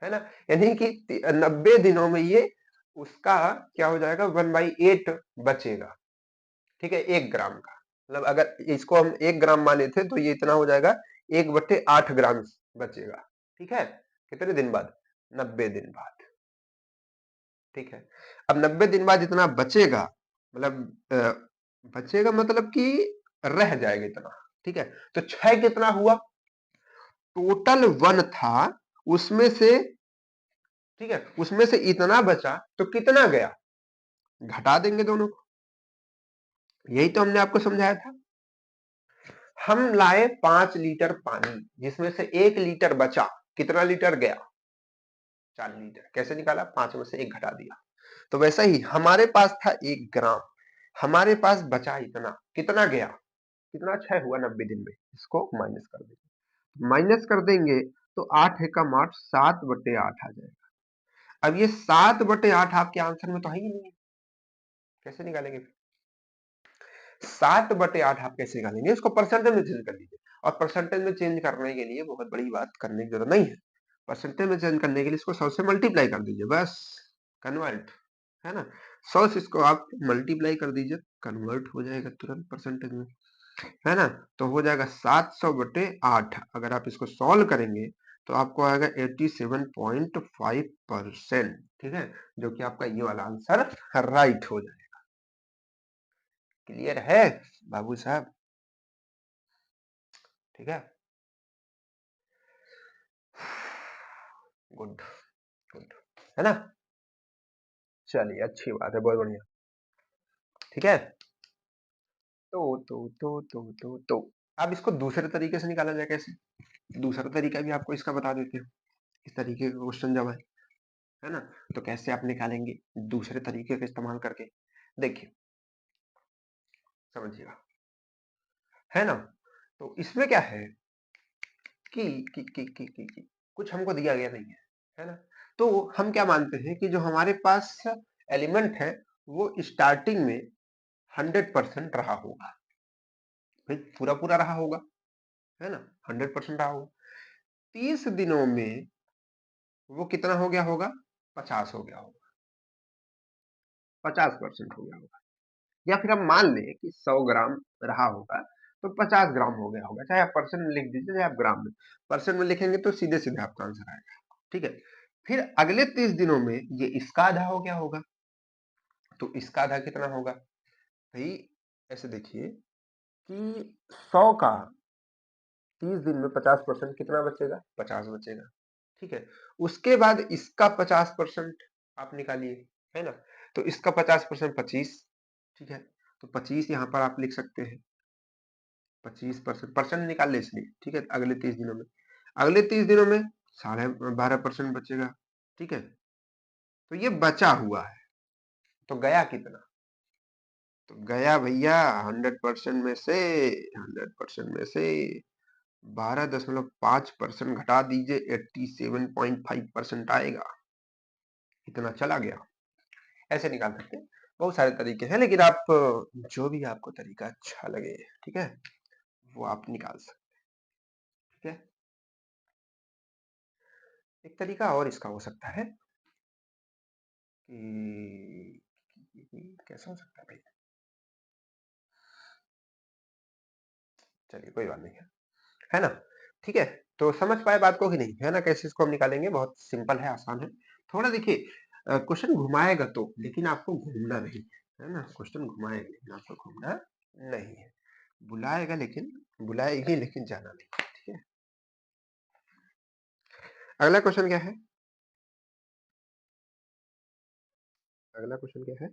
है ना, यानी कि 90 दिनों में ये उसका क्या हो जाएगा? 1/8 बचेगा। ठीक है, 1 ग्राम का, मतलब अगर इसको हम 1 ग्राम माने थे तो ये इतना हो जाएगा, 1/8 ग्राम बचेगा। ठीक है, कितने दिन बाद? 90 दिन बाद। ठीक है। अब 90 दिन बाद इतना बचेगा, बचेगा मतलब कि रह जाएगा इतना, ठीक है। तो 6 कितना हुआ, टोटल 1 था, उसमें से, ठीक है, उसमें से इतना बचा तो कितना गया, घटा देंगे दोनों को। यही तो हमने आपको समझाया था। हम लाए 5 लीटर पानी, जिसमें से 1 लीटर बचा, कितना लीटर गया, 4 लीटर। कैसे निकाला, 5 में से 1 घटा दिया। तो वैसा ही हमारे पास था 1 ग्राम, हमारे पास बचा इतना, कितना गया, कितना 6 हुआ 90 दिन में, इसको माइनस कर देंगे। माइनस कर देंगे तो 8 एकम 8, 7/8 आ जाएगा। अब ये 7/8 आपके आंसर में तो है ही नहीं है, कैसे निकालेंगे फिर? 7/8 आप कैसे निकालेंगे, इसको परसेंटेज में चेंज कर लीजिए। और परसेंटेज में चेंज करने के लिए बहुत बड़ी बात करने की जरूरत नहीं है। परसेंटेज में चेंज करने के लिए इसको 100 से मल्टीप्लाई कर दीजिए, बस कन्वर्ट, है ना। 100 से इसको आप मल्टीप्लाई कर दीजिए, कन्वर्ट हो जाएगा तुरंत परसेंटेज में, है ना। तो हो जाएगा 700/8। अगर आप इसको सॉल्व करेंगे तो आपको आएगा 87.5%, ठीक है, जो कि आपका ये वाला आंसर राइट हो जाएगा। क्लियर है बाबू साहब, ठीक है। गुड, गुड, है ना। चलिए, अच्छी बात है, बहुत बढ़िया, ठीक है। तो अब इसको दूसरे तरीके से निकाला जाए, कैसे? दूसरा तरीका भी आपको इसका बता देते हैं। इस तरीके का क्वेश्चन जब है ना, तो कैसे आप निकालेंगे दूसरे तरीके का इस्तेमाल करके, देखिए, समझिएगा, है ना। तो इसमें क्या है कि कुछ हमको दिया गया नहीं है ना। तो हम क्या मानते हैं कि जो हमारे पास एलिमेंट है वो स्टार्टिंग में 100% रहा होगा, भाई पूरा पूरा रहा होगा, है ना, 100% रहा होगा। 30 दिनों में वो कितना हो गया होगा, 50 हो गया होगा, 50% हो गया होगा। या फिर हम मान लें कि 100 ग्राम रहा होगा, तो 50 ग्राम हो गया होगा। चाहे आप परसेंट में लिख दीजिए, चाहे आप ग्राम में, परसेंट में लिखेंगे तो सीधे सीधे आपका आंसर आएगा, ठीक है। फिर अगले 30 दिनों में ये इसका आधा हो गया होगा, तो इसका आधा कितना होगा भाई, ऐसे देखिए कि 100 का 30 दिन में 50% कितना बचेगा, 50 बचेगा, ठीक है। उसके बाद इसका 50% आप निकालिए, है ना। तो इसका 50% 25, ठीक है। तो 25 यहाँ पर आप लिख सकते हैं, 25% परसेंट निकाल ले इसलिए, ठीक है। अगले 30 दिनों में, अगले 30 दिनों में 12.5% बचेगा, ठीक है। तो ये बचा हुआ है, तो गया कितना, तो गया भैया 100% में से, 100% में से 12.5% घटा दीजिए, 87.5% आएगा, इतना चला गया। ऐसे निकाल सकते हैं, बहुत सारे तरीके हैं, लेकिन आप जो भी आपको तरीका अच्छा लगे, ठीक है, वो आप निकाल सकते, ठीक है। एक तरीका और इसका हो सकता है कि कैसा हो सकता है भाई, चलिए कोई बात नहीं है ना, ठीक है। तो समझ पाए बात को कि नहीं, है ना, कैसे इसको हम निकालेंगे, बहुत सिंपल है, आसान है। थोड़ा देखिए, क्वेश्चन घुमाएगा तो, लेकिन आपको घूमना नहीं है ना, क्वेश्चन घुमाएगा लेकिन आपको घूमना नहीं है, बुलाएगा लेकिन, बुलाएगी लेकिन जाना नहीं, ठीक है। अगला क्वेश्चन क्या है, अगला क्वेश्चन क्या है,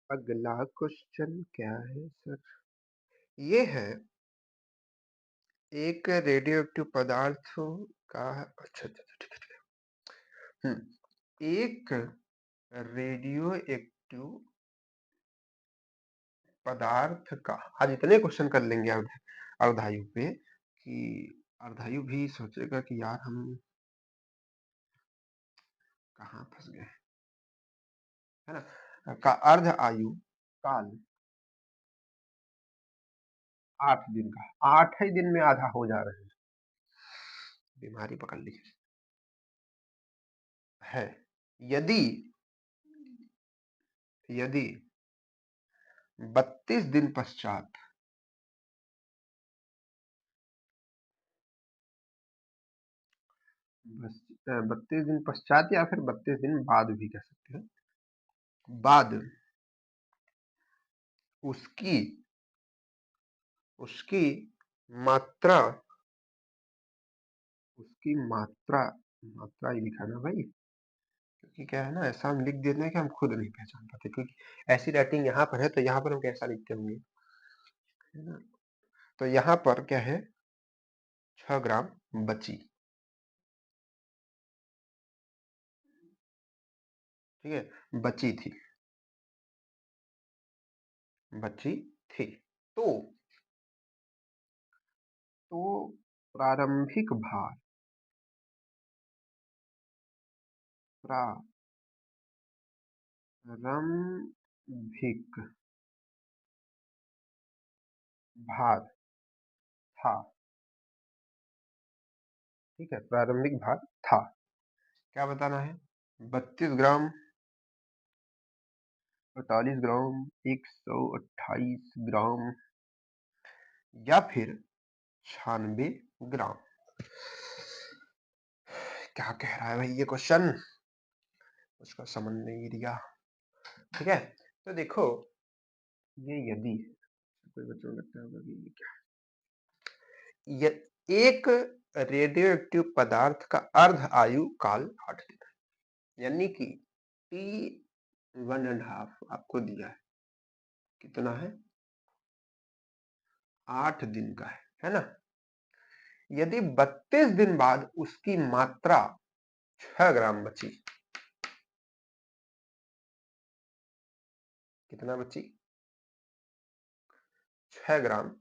अगला क्वेश्चन क्या है सर, ये है एक रेडियो एक्टिव पदार्थ का, अच्छा अच्छा अच्छा, ठीक है ठीक है, एक रेडियो एक्टिव पदार्थ का, आज इतने क्वेश्चन कर लेंगे अर्धायु पे कि अर्धायु भी सोचेगा कि यार हम कहाँ फंस गए, है ना। का अर्ध आयु काल 8 दिन का, 8 ही दिन में आधा हो जा रहे हैं, बीमारी पकड़ ली है। यदि यदि 32 दिन पश्चात बस 32 दिन पश्चात या फिर 32 दिन बाद भी कह सकते हैं, बाद उसकी उसकी मात्रा उसकी मात्रा मात्रा ही लिखा ना भाई, क्योंकि क्या है ना, ऐसा हम लिख देते हैं कि हम खुद नहीं पहचान पाते, क्योंकि ऐसी राइटिंग यहाँ पर है तो यहाँ पर हम कैसा लिखते होंगे, है ना। तो यहाँ पर क्या है, 6 ग्राम बची, ठीक है, बची थी। तो तो प्रारंभिक भार, प्रारंभिक भार था, ठीक है, प्रारंभिक भार था, क्या बताना है, 32 ग्राम, 48 ग्राम, 128 ग्राम, या फिर 96 ग्राम। क्या कह रहा है भाई ये क्वेश्चन, उसका समझ नहीं दिया, ठीक है। तो देखो, ये यदि कोई बच्चों को लगता होगा कि ये क्या, ये एक रेडियो एक्टिव पदार्थ का अर्ध आयु काल 8 दिन है, यानी कि T1.5 आपको दिया है, कितना है, 8 दिन का है ना। यदि 32 दिन बाद उसकी मात्रा 6 ग्राम बची, कितना बची, 6 ग्राम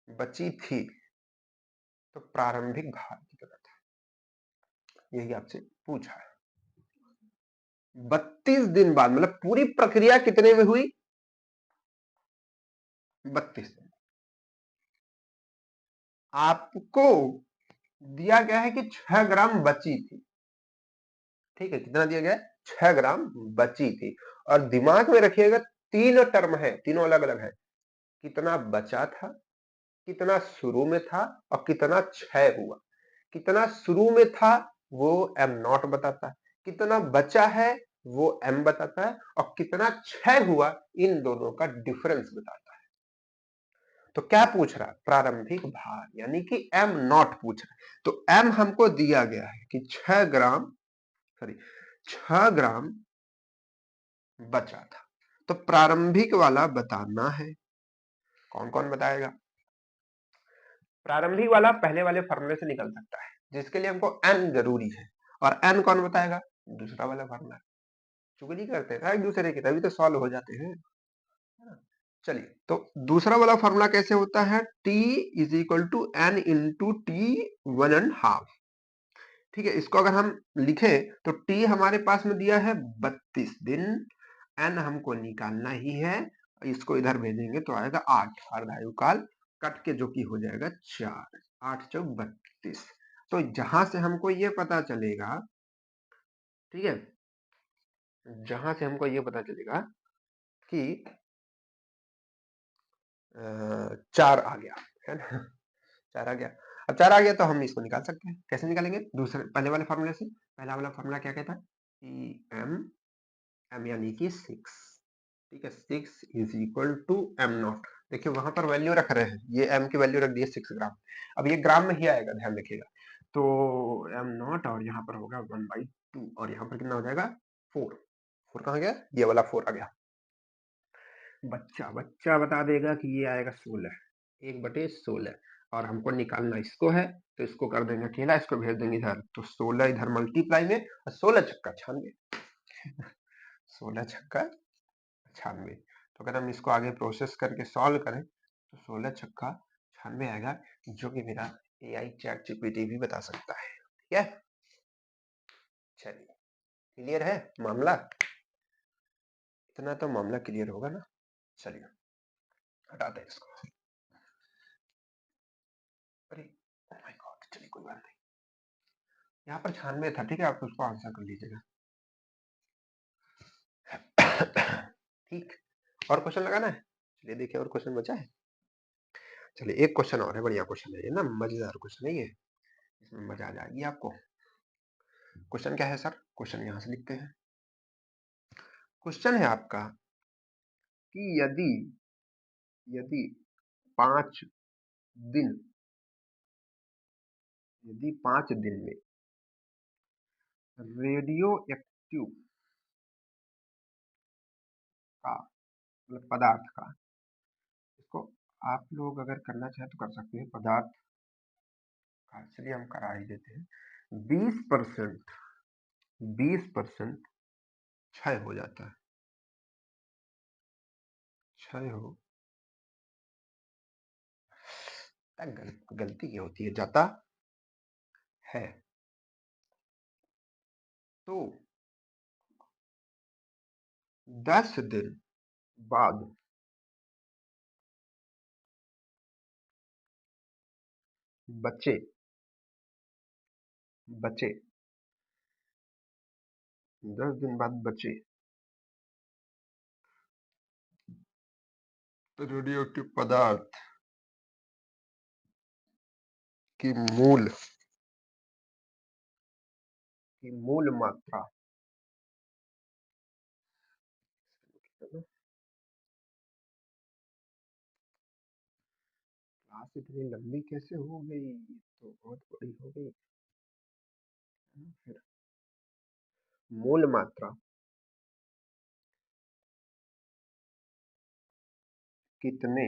बची थी, तो प्रारंभिक भार कितना था, यही आपसे पूछा है। 32 दिन बाद मतलब पूरी प्रक्रिया कितने में हुई, 32 दिन। आपको दिया गया है कि 6 ग्राम बची थी, ठीक है, कितना दिया गया है, 6 ग्राम बची थी, और दिमाग में रखिएगा तीन टर्म है, तीनों अलग अलग है, कितना बचा था, कितना शुरू में था, और कितना क्षय हुआ। कितना शुरू में था वो एम नॉट बताता है, कितना बचा है वो एम बताता है, और कितना क्षय हुआ इन दोनों का डिफरेंस बताता है। तो क्या पूछ रहा है, प्रारंभिक भार, यानी कि एम नॉट पूछ रहा है। तो एम हमको दिया गया है कि 6 ग्राम, सॉरी 6 ग्राम बचा था, तो प्रारंभिक वाला बताना है। कौन कौन बताएगा, प्रारंभिक वाला पहले वाले फॉर्मूले से निकल सकता है, जिसके लिए हमको एन जरूरी है, और एन कौन बताएगा, दूसरा वाला फॉर्मूला। चुगली करते हैं एक दूसरे की, तभी तो सॉल्व हो जाते हैं। चलिए, तो दूसरा वाला फॉर्मूला कैसे होता है, T is equal to n into T1.5, ठीक है। इसको अगर हम लिखें तो T हमारे पास में दिया है 32 दिन, एन हमको निकालना ही है, इसको इधर भेजेंगे तो आएगा 8, अर्धायु काल कट के जो कि हो जाएगा 4, 8 चौक 32। तो जहां से हमको ये पता चलेगा, ठीक है, जहां से हमको ये पता चलेगा कि 4 आ गया, है ना, 4 आ गया। अब 4 आ गया तो हम इसको निकाल सकते हैं, कैसे निकालेंगे, दूसरे पहले वाले फॉर्मूले से। पहला वाला फॉर्मूला क्या कहता है, कि एम यानी कि 6, ठीक है, 6 is equal to m naught. देखिए वहां पर वैल्यू रख रहे हैं, ये एम की वैल्यू रख दी है 6 ग्राम, अब ये ग्राम में ही आएगा, ध्यान रखिएगा। तो एम नॉट और यहाँ पर होगा 1/2, और यहाँ पर कितना हो जाएगा 4, 4 कहाँ गया, ये वाला 4 आ गया। बच्चा बच्चा बता देगा कि ये आएगा 16, 1/16, और हमको निकालना इसको है, तो इसको कर देंगे अकेला, इसको भेज देंगे इधर, तो 16 इधर मल्टीप्लाई में, और 16 छक्का 96, 16 छक्का 96। तो अगर हम इसको आगे प्रोसेस करके सॉल्व करें तो 16 छक्का 96 आएगा, जो कि मेरा AI चैट जीपीटी भी बता सकता है, ठीक है। चलिए, क्लियर है मामला, इतना तो मामला क्लियर होगा ना। चलिए हटाते हैं इसको, अरे oh my God, चलिए कोई बात नहीं, यहाँ पर 96 था, ठीक है, आप उसको आंसर कर लीजिएगा। ठीक, और क्वेश्चन लगाना है, चलिए देखिए और क्वेश्चन बचा है। चलिए एक क्वेश्चन और है, बढ़िया क्वेश्चन है ये ना, मजेदार क्वेश्चन है ये। इसमें मजा आ जाएगी आपको। क्वेश्चन क्या है सर? क्वेश्चन यहां से लिखते हैं। क्वेश्चन है आपका कि यदि यदि 5 दिन यदि 5 दिन में रेडियो एक्टिव का मतलब पदार्थ का, इसको आप लोग अगर करना चाहे तो कर सकते हैं, पदार्थ का चलिए हम करा ही देते हैं। 20% क्षय हो जाता है। क्षय हो गलती क्या होती है, जाता है। तो 10 दिन बाद बचे बचे 10 दिन बाद बचे तो रेडियो एक्टिव पदार्थ की मूल मात्रा, क्लास इतनी लंबी कैसे हो गई, तो बहुत बड़ी हो गई। फिर मूल मात्रा कितने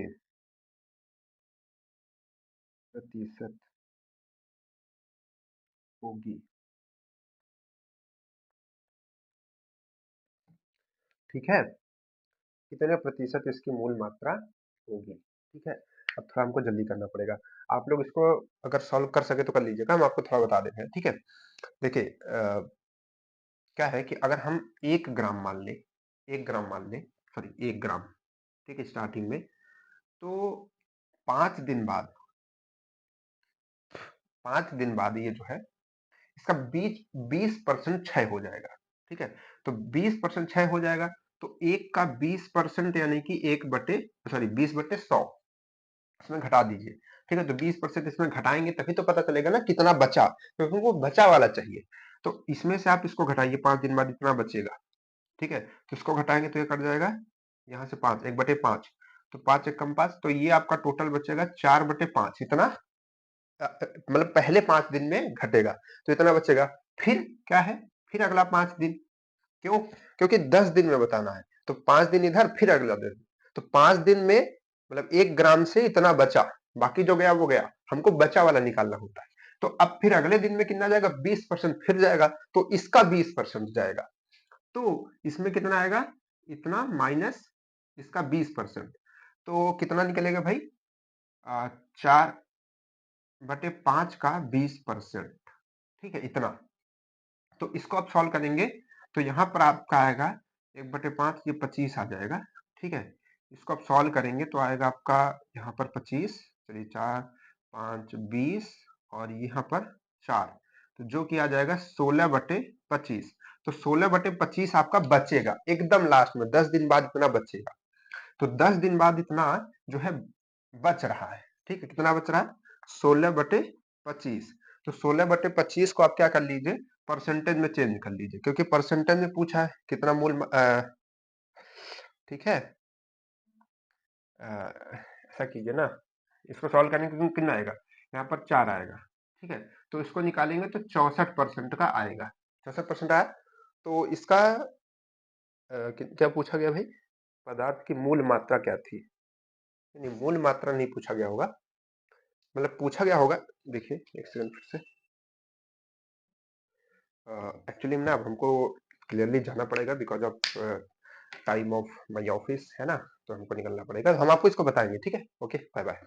प्रतिशत होगी? ठीक है, कितने प्रतिशत इसकी मूल मात्रा होगी। ठीक है, अब थोड़ा हमको जल्दी करना पड़ेगा। आप लोग इसको अगर सॉल्व कर सके तो कर लीजिएगा, हम आपको थोड़ा बता देते हैं। ठीक है, देखिए क्या है कि अगर हम 1 ग्राम मान लें, 1 ग्राम मान लें, सॉरी 1 ग्राम, ठीक है, स्टार्टिंग में, तो 5 दिन बाद 5 दिन बाद ये जो है इसका 20% क्षय हो जाएगा। ठीक है, तो 20% क्षय हो जाएगा, तो 1 का 20% यानी कि 20/100 इसमें घटा दीजिए। ठीक है, तो 20% इसमें घटाएंगे तभी तो पता चलेगा ना कितना बचा, क्योंकि वो बचा वाला चाहिए। तो इसमें से आप इसको घटाइए, 5 दिन बाद इतना बचेगा। ठीक है, तो इसको घटाएंगे तो ये कट जाएगा, यहाँ से 5, 1/5, तो 5 एक कम 5, तो ये आपका टोटल बचेगा 4/5। इतना मतलब पहले 5 दिन में घटेगा, तो इतना बचेगा। फिर क्या है, फिर अगला 5 दिन, क्यों? क्योंकि 10 दिन में बताना है, तो 5 दिन इधर, फिर अगला दिन, तो 5 दिन में मतलब 1 ग्राम से इतना बचा, बाकी जो गया वो गया, हमको बचा वाला निकालना होता है। तो अब फिर अगले दिन में कितना जाएगा, 20% फिर जाएगा, तो इसका 20% जाएगा, तो इसमें कितना आएगा, इतना माइनस इसका 20%, तो कितना निकलेगा भाई, 4/5 का 20%। ठीक है, इतना। तो इसको आप सॉल्व करेंगे तो यहाँ पर आपका आएगा 1/5, ये 25 आ जाएगा। ठीक है, इसको आप सॉल्व करेंगे तो आएगा आपका यहाँ पर 25, चलिए 4, 5, 20 और यहाँ पर 4, तो जो कि आ जाएगा 16/25। तो 16/25 आपका बचेगा एकदम लास्ट में, 10 दिन बाद इतना बचेगा। तो 10 दिन बाद इतना जो है बच रहा है। ठीक है, कितना बच रहा है, 16/25। तो 16/25 को आप क्या कर लीजिए, परसेंटेज में चेंज कर लीजिए, क्योंकि परसेंटेज में पूछा है कितना ठीक है, ऐसा कीजिए ना, इसको सॉल्व करने के कितना आएगा, यहाँ पर 4 आएगा। ठीक है, तो इसको निकालेंगे तो 64% का आएगा। 64% आया, तो इसका क्या पूछा गया भाई, पदार्थ की मूल मात्रा क्या थी? नहीं, मूल मात्रा नहीं पूछा गया होगा, मतलब पूछा गया होगा। देखिए एक सेकंड फिर से, एक्चुअली ना अब हमको क्लियरली जाना पड़ेगा because of time of my office है ना, तो हमको निकलना पड़ेगा, हम आपको इसको बताएंगे। ठीक है, ओके, बाय बाय।